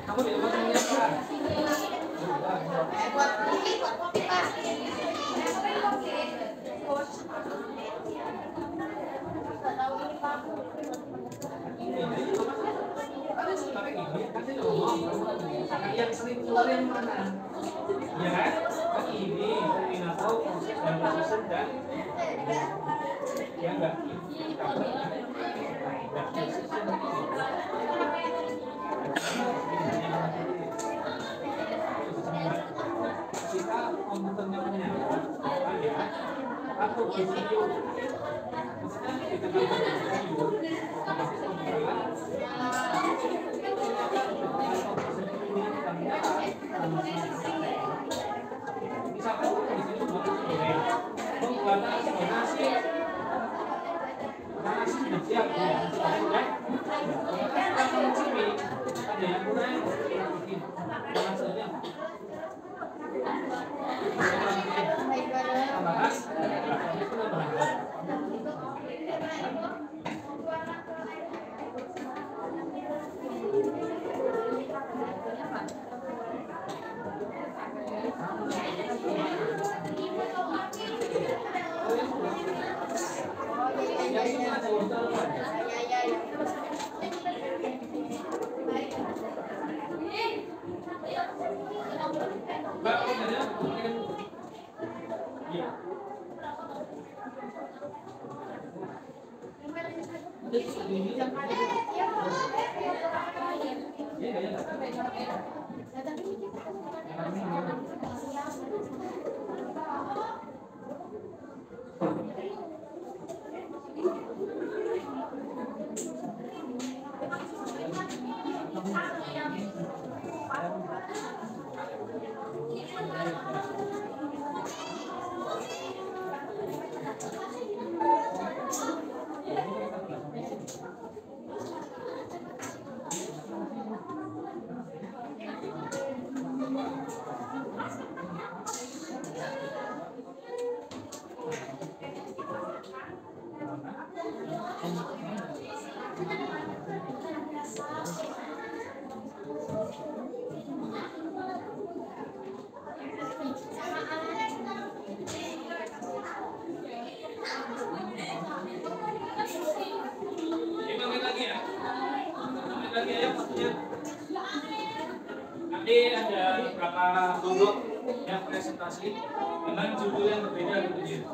Kamu di tempat yang apa? Buat kopi Pak. Yang sering keluar yang mana? Ya kan? Kan ini kombinator proses dan proses dan ya enggak. Kita komputernya menyala, ya. Aku video. Maksudnya kita video. Misalkan di sini pembuatan nasi, nasi sudah siap, sudah. Kalau mencicipi ada yang kurang, bikin maksudnya. Tambahan, itu tambahan. Mbak, iya. sama Duduk yang presentasi dengan judul yang berbeda gitu ya.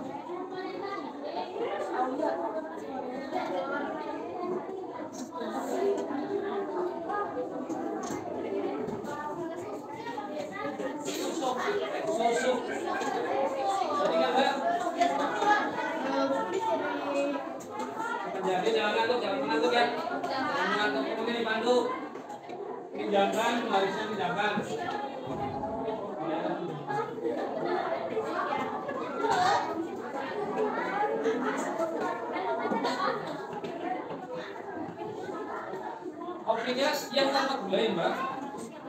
Susuk. Tadi kan Mbak? Jadi jangan mengantuk ya. Jangan mengantuk, pokoknya dibantu. Pinjamkan, barisnya pinjamkan. Kopinya yang tanpa gula ya Mbak.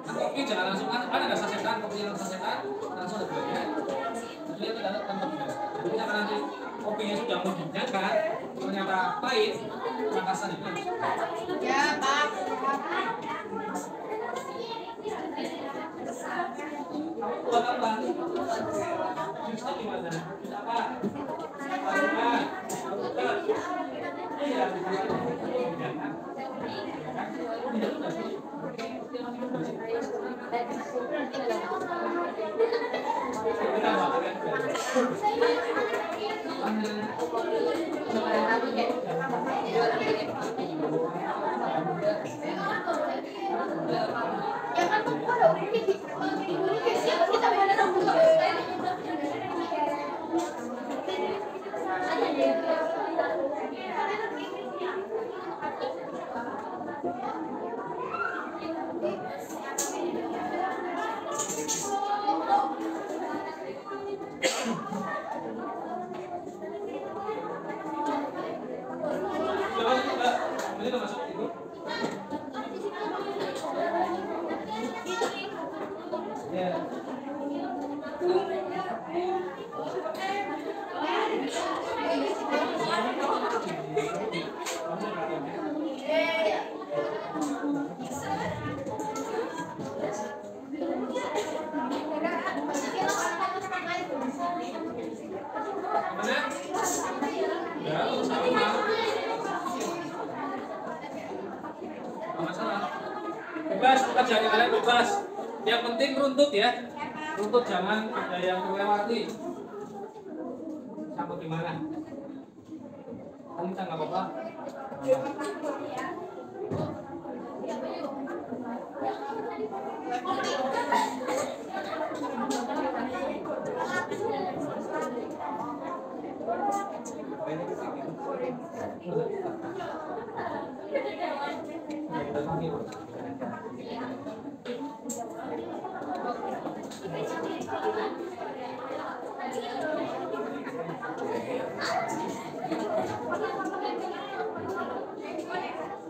Kopi jangan langsung kan ada sasetan, kopi yang sasetan langsung ada gulanya. Jadi itu ada tanpa gula. Jadi karena nanti kopinya sudah mengenyangkan, ternyata pahit, makasan itu. Ya Pak. Kamu buat apa? Jusnya gimana? Jus apa? Bukan. Iya. Bebas, pekerjaan kalian bebas. Yang penting runtut ya. Runtut jangan ada yang melewati. Sampai gimana? Kamu bisa nggak apa-apa?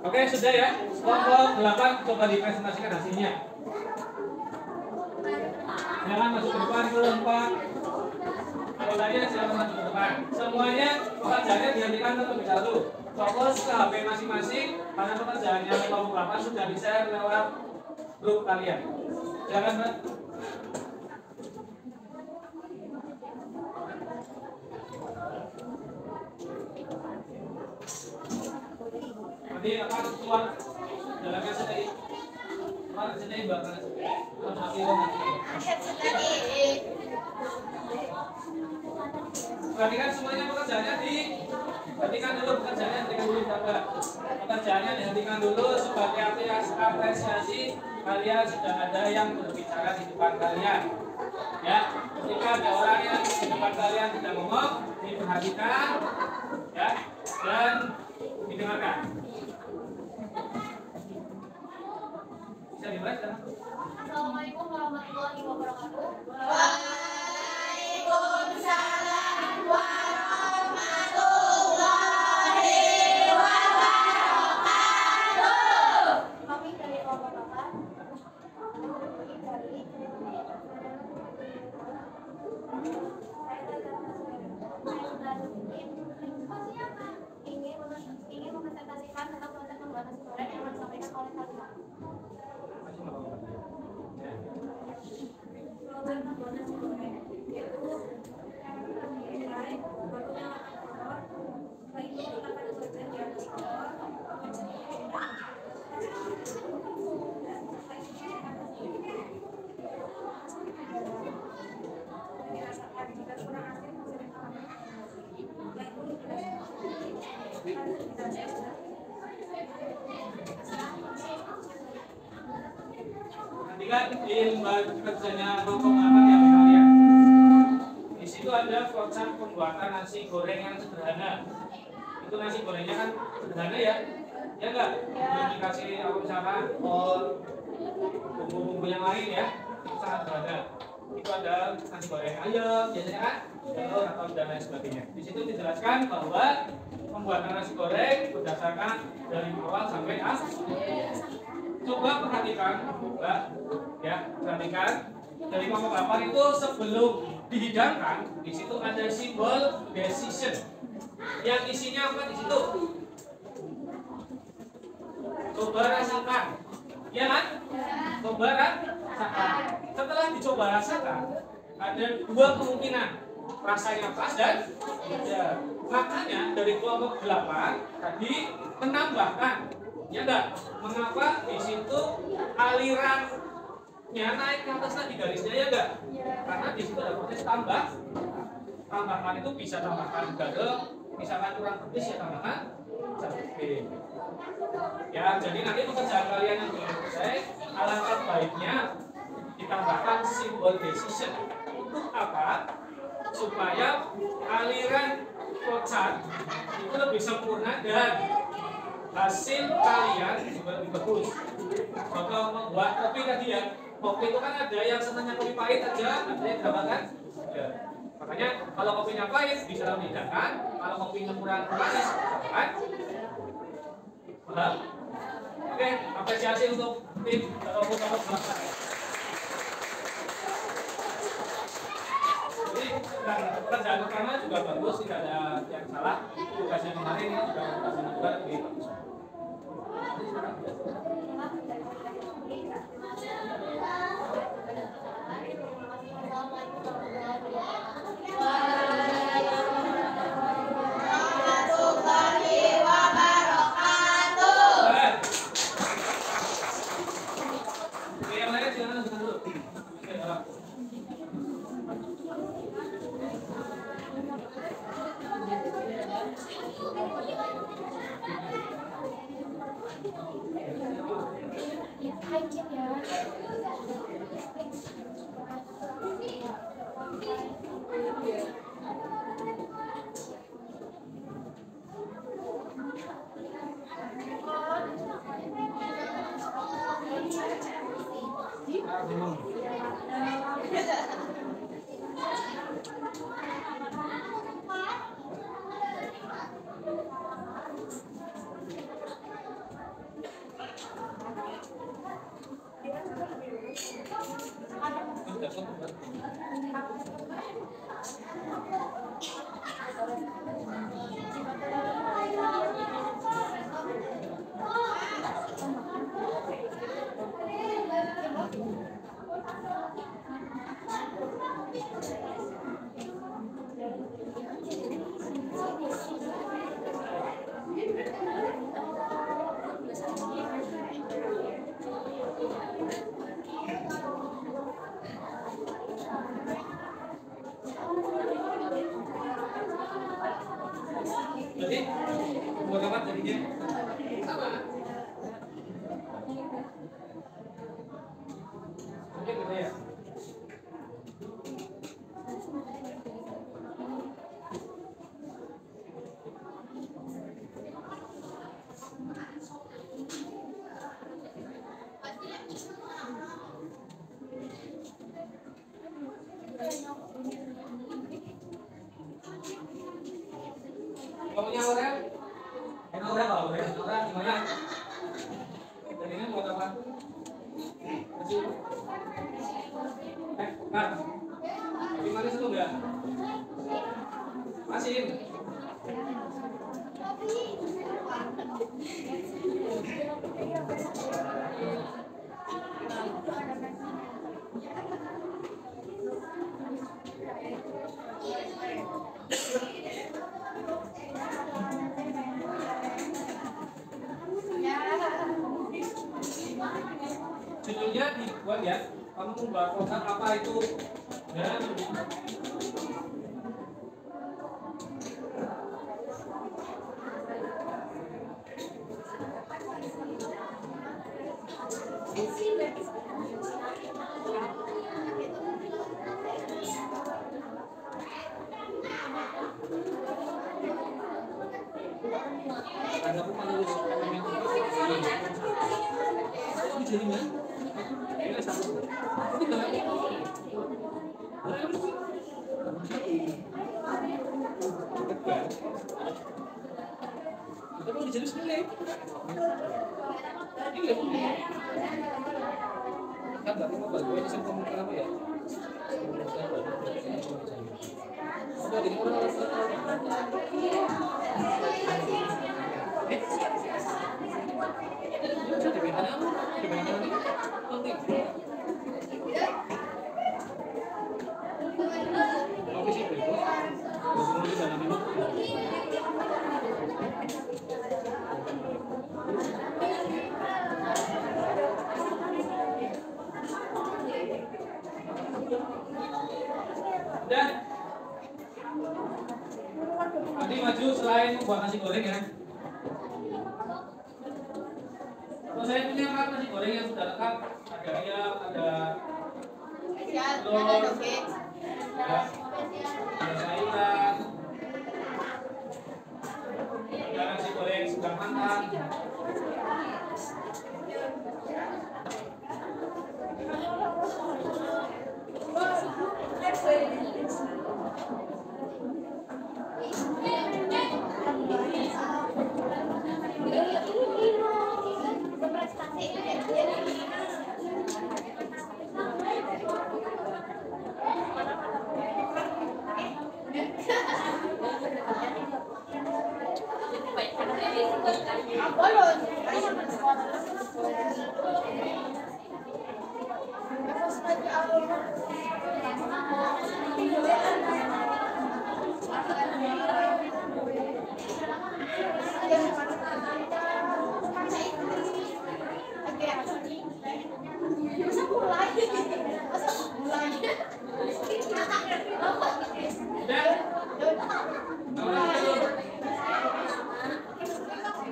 Oke, sudah ya. Kelompok 8 coba dipresentasikan hasilnya. Jangan masuk ke depan, kelompok. Kalau tadi silakan masuk ke depan. Semuanya pekerjaannya dihentikan terlebih dahulu. Fokus ke HP masing-masing karena pekerjaannya kelompok 8 sudah di-share lewat grup kalian. Silakan, Mbak. Nanti akan keluar jalankan sedikit. Keluar sedikit bakal perhatikan semuanya pekerjaannya dihentikan dulu, pekerjaannya dihentikan dulu sebagai apresiasi kalian sudah ada yang berbicara di depan kalian. Ya, ketika ada orang yang di depan kalian tidak ngomong, diperhatikan, ya, dan didengarkan. Bisa dimulai sekarang? Assalamualaikum warahmatullahi wabarakatuh. Waalaikumsalam warahmatullahi wabarakatuh. Kami dari kelompok 8 ingin mempresentasikan tentang konsep pembuatan sumber yang disampaikan oleh kalian. perhatikan di lembar kerjanya kelompok 8 ya kalian. Di situ ada flowchart pembuatan nasi goreng yang sederhana. Itu nasi gorengnya kan sederhana ya, ya enggak? Belum dikasih apa misalkan bumbu-bumbu yang lain ya, itu sangat sederhana. Itu ada nasi goreng ayam biasanya kan, telur atau dan lain sebagainya. Di situ dijelaskan bahwa pembuatan nasi goreng berdasarkan dari awal sampai akhir. Coba perhatikan, Mbak, ya perhatikan dari kelompok 8 itu sebelum dihidangkan di situ ada simbol decision yang isinya apa di situ? Coba rasakan, ya kan? Coba rasakan. Setelah dicoba rasakan, ada dua kemungkinan, rasanya pas dan tidak. Makanya dari kelompok 8 tadi menambahkan, ya enggak? Mengapa di situ alirannya naik ke atas tadi garisnya ya enggak? Karena di situ ada proses tambahan itu bisa tambahkan garam, misalkan kurang pedes ya tambahkan cabai. Ya, jadi nanti pekerjaan kalian yang belum selesai, alangkah baiknya ditambahkan simbol decision. Untuk apa? Supaya aliran flowchart itu lebih sempurna dan hasil kalian juga lebih bagus. Contoh membuat kopi tadi ya, kopi itu kan ada yang senangnya kopi pahit aja, ada yang tidak kan? Ya. Makanya kalau kopinya pahit bisa dihidangkan, kalau kopinya kurang manis, kan? Paham? Oke, apresiasi untuk tim kelompok 8. Jadi kerjaan pertama juga bagus, tidak ada yang salah. Tugasnya kemarin ini juga tugasnya juga lebih bagus. Oke, yang lain silakan dulu. Oke, jadi buat apa jadinya? Sama. Mungkin gitu ya. Kalau punya Aurel? Aurel kalau Aurel gimana? Jadinya buat apa? Kecil. Nah, tapi manis itu enggak? Masin. Judulnya dibuat ya, kamu membuat program apa itu dan sini ya. Ini satu. Ini enggak. Kita mau dijelas nilai. Nilai. Kan enggak mau bagi ini sama kamu apa ya? Udah di mana? Dan nanti maju selain buat nasi goreng ya. Kalau saya punya nasi goreng yang sudah lengkap, ada ayam, ada telur, ya, ada sayuran, ada nasi goreng sudah matang.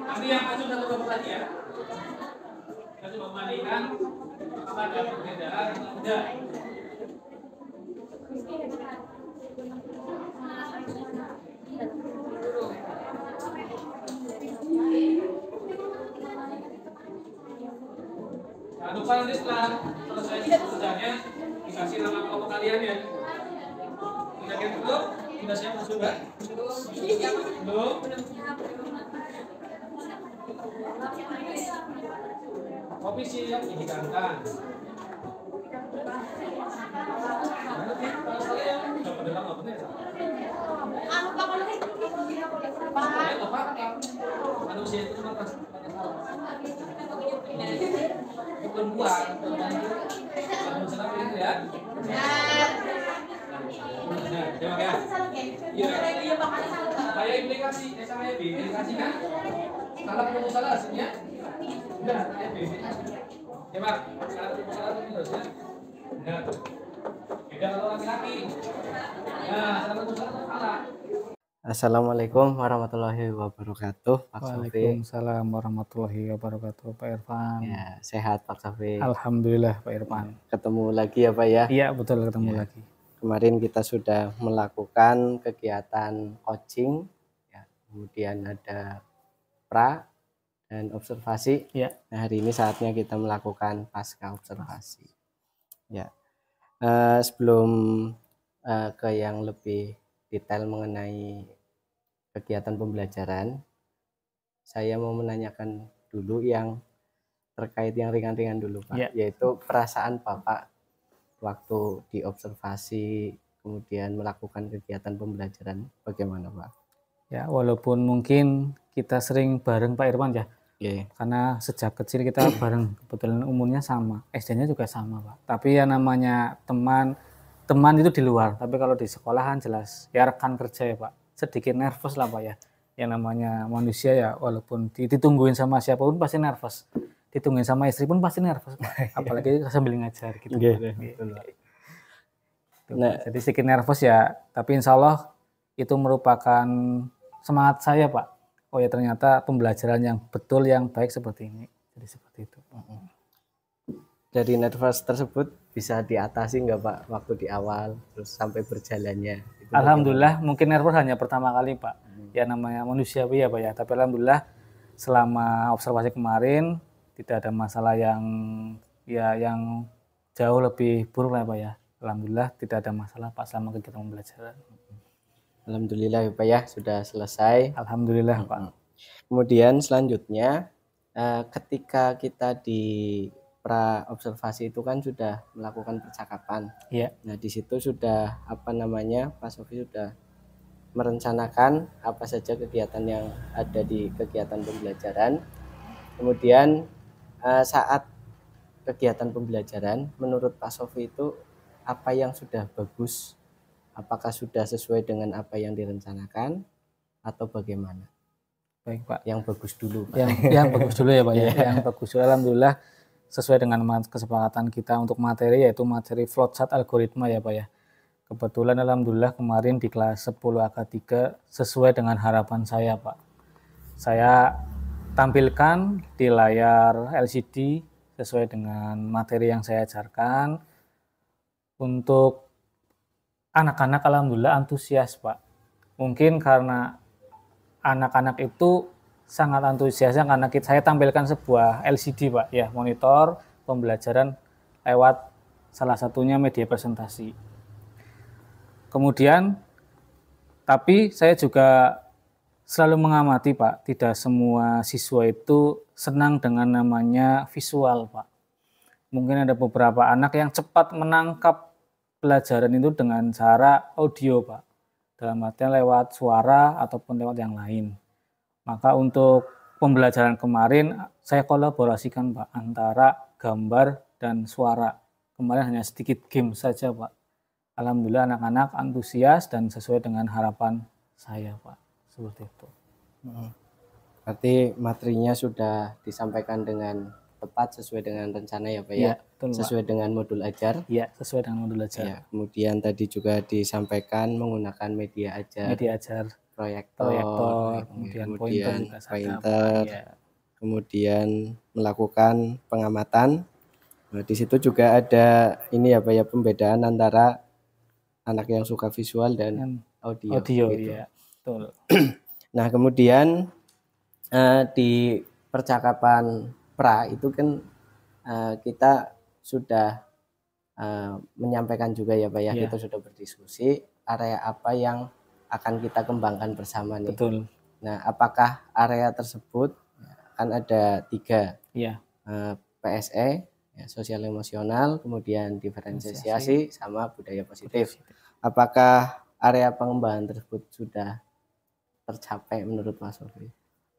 Nanti yang maju satu kelompok lagi ya. Kita coba membandingkan apa ada perbedaan atau tidak. Jangan lupa nanti setelah selesai kerjanya dikasih nama kelompok kalian ya. Udah yang tutup, sudah siap masuk Mbak? Belum? Kopi siap dihidangkan. Manusia itu cuma perempuan ya. Nah, terima kasih. Iya. Saya implikasi, saya B implikasi kan? Salah ketemu salah hasilnya. Udah, saya B. Ya Pak, salah ketemu salah itu harusnya. Nah, beda kalau laki-laki. Nah, salah ketemu salah salah. Assalamualaikum warahmatullahi wabarakatuh, Pak Sofi. Waalaikumsalam warahmatullahi wabarakatuh, Pak Irfan. Ya, sehat Pak Sofi. Alhamdulillah Pak Irfan. Ketemu lagi ya Pak ya. Iya betul, ketemu Ya. lagi. Kemarin kita sudah melakukan kegiatan coaching, ya, kemudian ada pra dan observasi. Ya. Nah, hari ini saatnya kita melakukan pasca observasi. Ya, sebelum ke yang lebih detail mengenai kegiatan pembelajaran, saya mau menanyakan dulu yang terkait yang ringan-ringan dulu Pak, Ya. yaitu perasaan Bapak waktu diobservasi kemudian melakukan kegiatan pembelajaran, bagaimana Pak? Ya, walaupun mungkin kita sering bareng Pak Irfan ya, Yeah. karena sejak kecil kita bareng, kebetulan umurnya sama, SD-nya juga sama Pak. Tapi ya namanya teman itu di luar, tapi kalau di sekolahan jelas ya rekan kerja ya Pak, sedikit nervous lah Pak ya. Yang namanya manusia ya, walaupun ditungguin sama siapapun pasti nervous, ditungguin sama istri pun pasti nervous Pak. Apalagi sambil ngajar gitu. Yeah, Betul, Pak. Nah, Jadi sedikit nervous ya, tapi insya Allah itu merupakan semangat saya Pak. Oh ya ternyata pembelajaran yang betul, yang baik seperti ini. Jadi seperti itu. dari nervous tersebut bisa diatasi nggak Pak waktu di awal terus sampai berjalannya? Itu Alhamdulillah mungkin nervous hanya pertama kali Pak. Ya namanya manusiawi ya Pak ya. Tapi alhamdulillah selama observasi kemarin tidak ada masalah yang jauh lebih buruk lah Pak ya. Alhamdulillah tidak ada masalah Pak selama kegiatan pembelajaran. Alhamdulillah ya Pak ya, sudah selesai. Alhamdulillah Pak. Kemudian selanjutnya ketika kita di pra observasi itu kan sudah melakukan percakapan. Iya. Nah di situ sudah Pak Sofi sudah merencanakan apa saja kegiatan yang ada di kegiatan pembelajaran. Kemudian saat kegiatan pembelajaran menurut Pak Sofi itu apa yang sudah bagus, apakah sudah sesuai dengan apa yang direncanakan atau bagaimana? Baik Pak. Yang bagus dulu Pak. Yang bagus dulu ya Pak ya. Yang bagus dulu alhamdulillah sesuai dengan kesepakatan kita untuk materi, yaitu materi flowchart algoritma ya Pak ya. Kebetulan alhamdulillah kemarin di kelas 10 AK3 sesuai dengan harapan saya Pak. Saya tampilkan di layar LCD sesuai dengan materi yang saya ajarkan. Untuk anak-anak alhamdulillah antusias Pak. Mungkin karena anak-anak itu sangat antusiasnya karena saya tampilkan sebuah LCD Pak ya, monitor pembelajaran lewat salah satunya media presentasi. Kemudian tapi saya juga selalu mengamati Pak, tidak semua siswa itu senang dengan namanya visual Pak. Mungkin ada beberapa anak yang cepat menangkap pelajaran itu dengan cara audio Pak, dalam artian lewat suara ataupun lewat yang lain. Maka untuk pembelajaran kemarin saya kolaborasikan Pak antara gambar dan suara. Kemarin hanya sedikit game saja Pak. Alhamdulillah anak-anak antusias dan sesuai dengan harapan saya Pak. Seperti itu. Berarti materinya sudah disampaikan dengan tepat sesuai dengan rencana ya Pak ya? Betul, sesuai dengan modul ajar? Iya, sesuai dengan modul ajar. Ya, kemudian tadi juga disampaikan menggunakan media ajar. Media ajar. Proyektor, kemudian pointer, kemudian melakukan pengamatan. Nah, di situ juga ada ini ya Pak ya, pembedaan antara anak yang suka visual dan audio gitu. Ya, betul. Nah, kemudian di percakapan pra itu kan kita sudah menyampaikan juga ya Pak ya, kita sudah berdiskusi area apa yang akan kita kembangkan bersama nih. Betul. Nah, apakah area tersebut kan ada 3 PSE, ya, sosial emosional, kemudian diferensiasi sama budaya positif. Apakah area pengembangan tersebut sudah tercapai menurut Mas Sofi?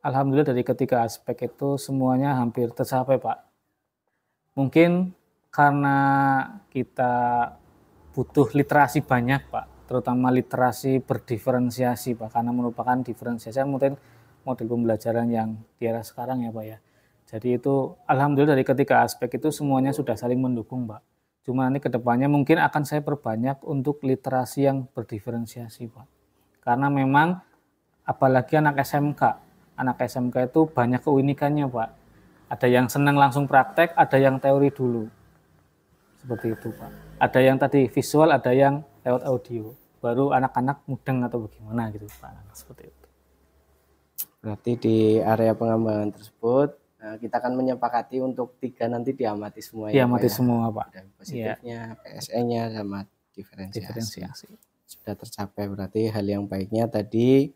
Alhamdulillah dari ketiga aspek itu semuanya hampir tercapai Pak. Mungkin karena kita butuh literasi banyak Pak, terutama literasi berdiferensiasi Pak, karena merupakan diferensiasi mungkin model pembelajaran yang di era sekarang ya Pak ya. Jadi itu alhamdulillah dari ketiga aspek itu semuanya sudah saling mendukung Pak. Cuma nanti kedepannya mungkin akan saya perbanyak untuk literasi yang berdiferensiasi Pak. Karena memang apalagi anak SMK itu banyak keunikannya Pak. Ada yang senang langsung praktek, ada yang teori dulu. Seperti itu Pak. Ada yang tadi visual, ada yang lewat audio. Baru anak-anak mudeng atau bagaimana gitu Pak. Seperti itu. Berarti di area pengembangan tersebut kita akan menyepakati untuk 3 nanti diamati semua ya. Diamati semua Pak. Dan positifnya, PSE-nya sama diferensiasi. Sudah tercapai, berarti hal yang baiknya tadi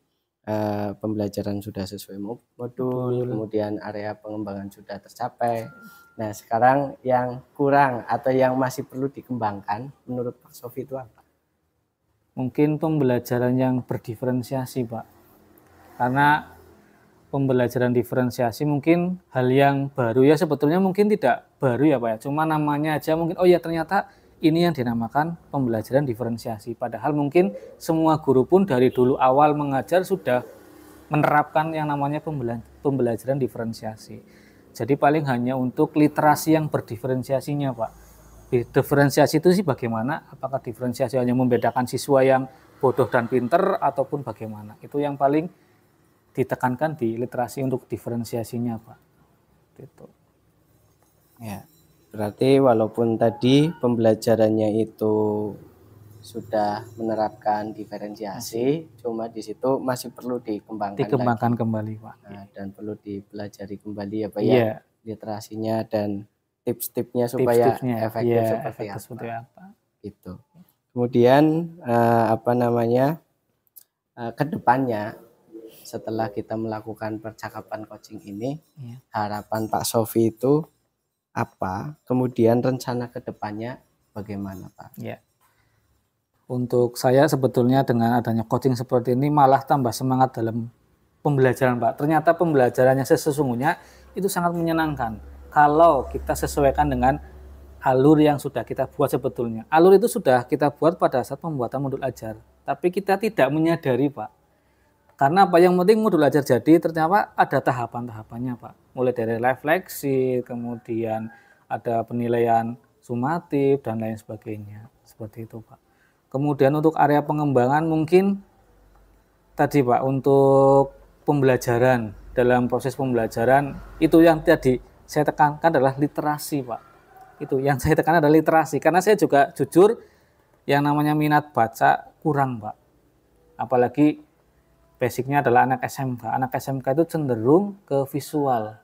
pembelajaran sudah sesuai modul, kemudian area pengembangan sudah tercapai. Nah, sekarang yang kurang atau yang masih perlu dikembangkan menurut Pak Sofi itu apa? Mungkin pembelajaran yang berdiferensiasi Pak. Karena pembelajaran diferensiasi mungkin hal yang baru ya, sebetulnya mungkin tidak baru ya Pak ya. Cuma namanya aja mungkin oh ya ternyata ini yang dinamakan pembelajaran diferensiasi. Padahal mungkin semua guru pun dari dulu awal mengajar sudah menerapkan yang namanya pembelajaran diferensiasi. Jadi paling hanya untuk literasi yang berdiferensiasinya Pak. Diferensiasi itu sih bagaimana? Apakah diferensiasi hanya membedakan siswa yang bodoh dan pinter ataupun bagaimana? Itu yang paling ditekankan di literasi untuk diferensiasinya Pak. Itu. Ya, berarti walaupun tadi pembelajarannya itu sudah menerapkan diferensiasi, cuma di situ masih perlu dikembangkan lagi. Kembali Pak. Nah, dan perlu dipelajari kembali ya Pak ya. literasinya dan tips-tipsnya supaya Tips-tipsnya, efektif ya, seperti efektif apa. seperti apa. Gitu. Kemudian ke depannya setelah kita melakukan percakapan coaching ini, Iya. harapan Pak Sofi itu apa? Kemudian rencana ke depannya bagaimana, Pak? Ya. Untuk saya sebetulnya dengan adanya coaching seperti ini malah tambah semangat dalam pembelajaran, Pak. Ternyata pembelajarannya sesungguhnya itu sangat menyenangkan kalau kita sesuaikan dengan alur yang sudah kita buat sebetulnya. Alur itu sudah kita buat pada saat pembuatan modul ajar, tapi kita tidak menyadari, Pak. Karena apa, yang penting modul ajar jadi, ternyata ada tahapan-tahapannya, Pak. Mulai dari refleksi, kemudian ada penilaian sumatif dan lain sebagainya. Seperti itu, Pak. Kemudian untuk area pengembangan mungkin tadi, Pak, untuk pembelajaran, dalam proses pembelajaran itu yang tadi saya tekankan adalah literasi, Pak. Itu yang saya tekankan adalah literasi, karena saya juga jujur yang namanya minat baca kurang, Pak. Apalagi basicnya adalah anak SMK. Anak SMK itu cenderung ke visual.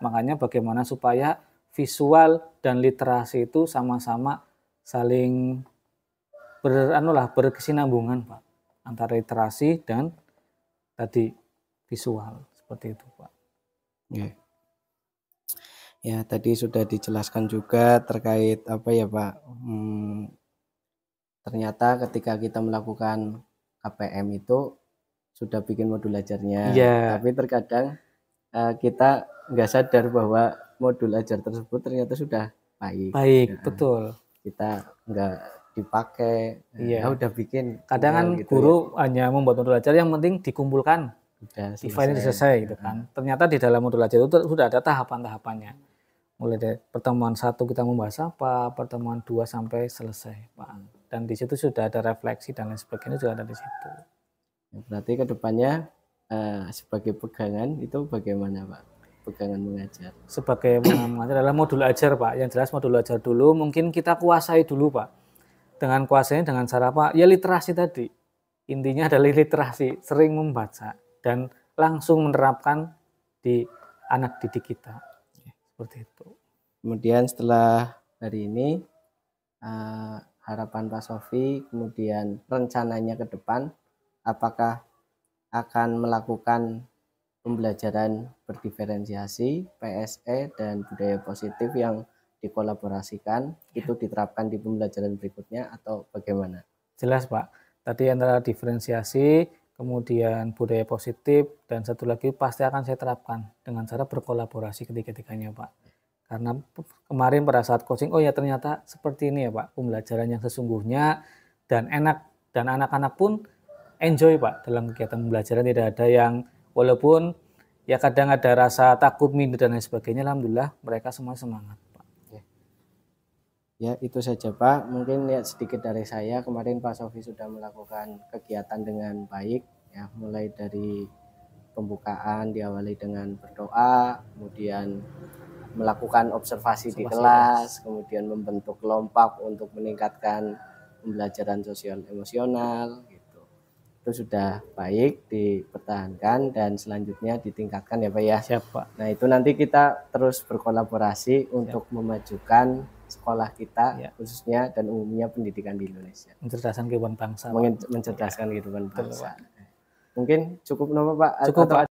Makanya bagaimana supaya visual dan literasi itu sama-sama saling berkesinambungan, Pak, antara literasi dan tadi visual, seperti itu, Pak. Ya, tadi sudah dijelaskan juga terkait apa ya, Pak. Ternyata ketika kita melakukan KPM itu sudah bikin modul ajarnya, tapi terkadang kita nggak sadar bahwa modul ajar tersebut ternyata sudah baik. Betul. Kita nggak dipakai, udah bikin. Kadang kan gitu guru hanya membuat modul ajar, yang penting dikumpulkan, event selesai gitu kan. Ternyata di dalam modul ajar itu sudah ada tahapan-tahapannya. Mulai dari pertemuan 1 kita membahas apa, pertemuan 2 sampai selesai, Pak. Dan di situ sudah ada refleksi dan lain sebagainya juga ada di situ. Berarti kedepannya sebagai pegangan itu bagaimana, Pak? Pegangan mengajar. Sebagai mengajar adalah modul ajar, Pak. Yang jelas modul ajar dulu mungkin kita kuasai dulu, Pak. Dengan kuasainya dengan cara apa? Ya literasi tadi. Intinya adalah literasi, sering membaca dan langsung menerapkan di anak didik kita. Seperti itu. Kemudian setelah hari ini harapan Pak Sofi, kemudian rencananya ke depan, apakah akan melakukan pembelajaran berdiferensiasi, PSE, dan budaya positif yang dikolaborasikan, itu diterapkan di pembelajaran berikutnya atau bagaimana? Jelas, Pak. Tadi antara diferensiasi, kemudian budaya positif, dan satu lagi pasti akan saya terapkan dengan cara berkolaborasi ketiga-tiganya, Pak. Karena kemarin pada saat coaching, oh ya ternyata seperti ini ya, Pak, pembelajaran yang sesungguhnya dan enak, dan anak-anak pun enjoy, Pak, dalam kegiatan pembelajaran. Tidak ada yang, walaupun ya kadang ada rasa takut, minder dan lain sebagainya, alhamdulillah mereka semua semangat, Pak. Ya, itu saja, Pak. Mungkin ya sedikit dari saya. Kemarin Pak Sofi sudah melakukan kegiatan dengan baik, ya, mulai dari pembukaan diawali dengan berdoa, kemudian melakukan observasi di kelas, kemudian membentuk kelompok untuk meningkatkan pembelajaran sosial emosional, gitu. Itu sudah baik, dipertahankan dan selanjutnya ditingkatkan ya, Pak ya. Siap, Pak. Nah, itu nanti kita terus berkolaborasi untuk memajukan sekolah kita, khususnya dan umumnya pendidikan di Indonesia. Mencerdaskan kehidupan bangsa. Mencerdaskan kehidupan bangsa. Mungkin cukup, Pak? Cukup, Pak.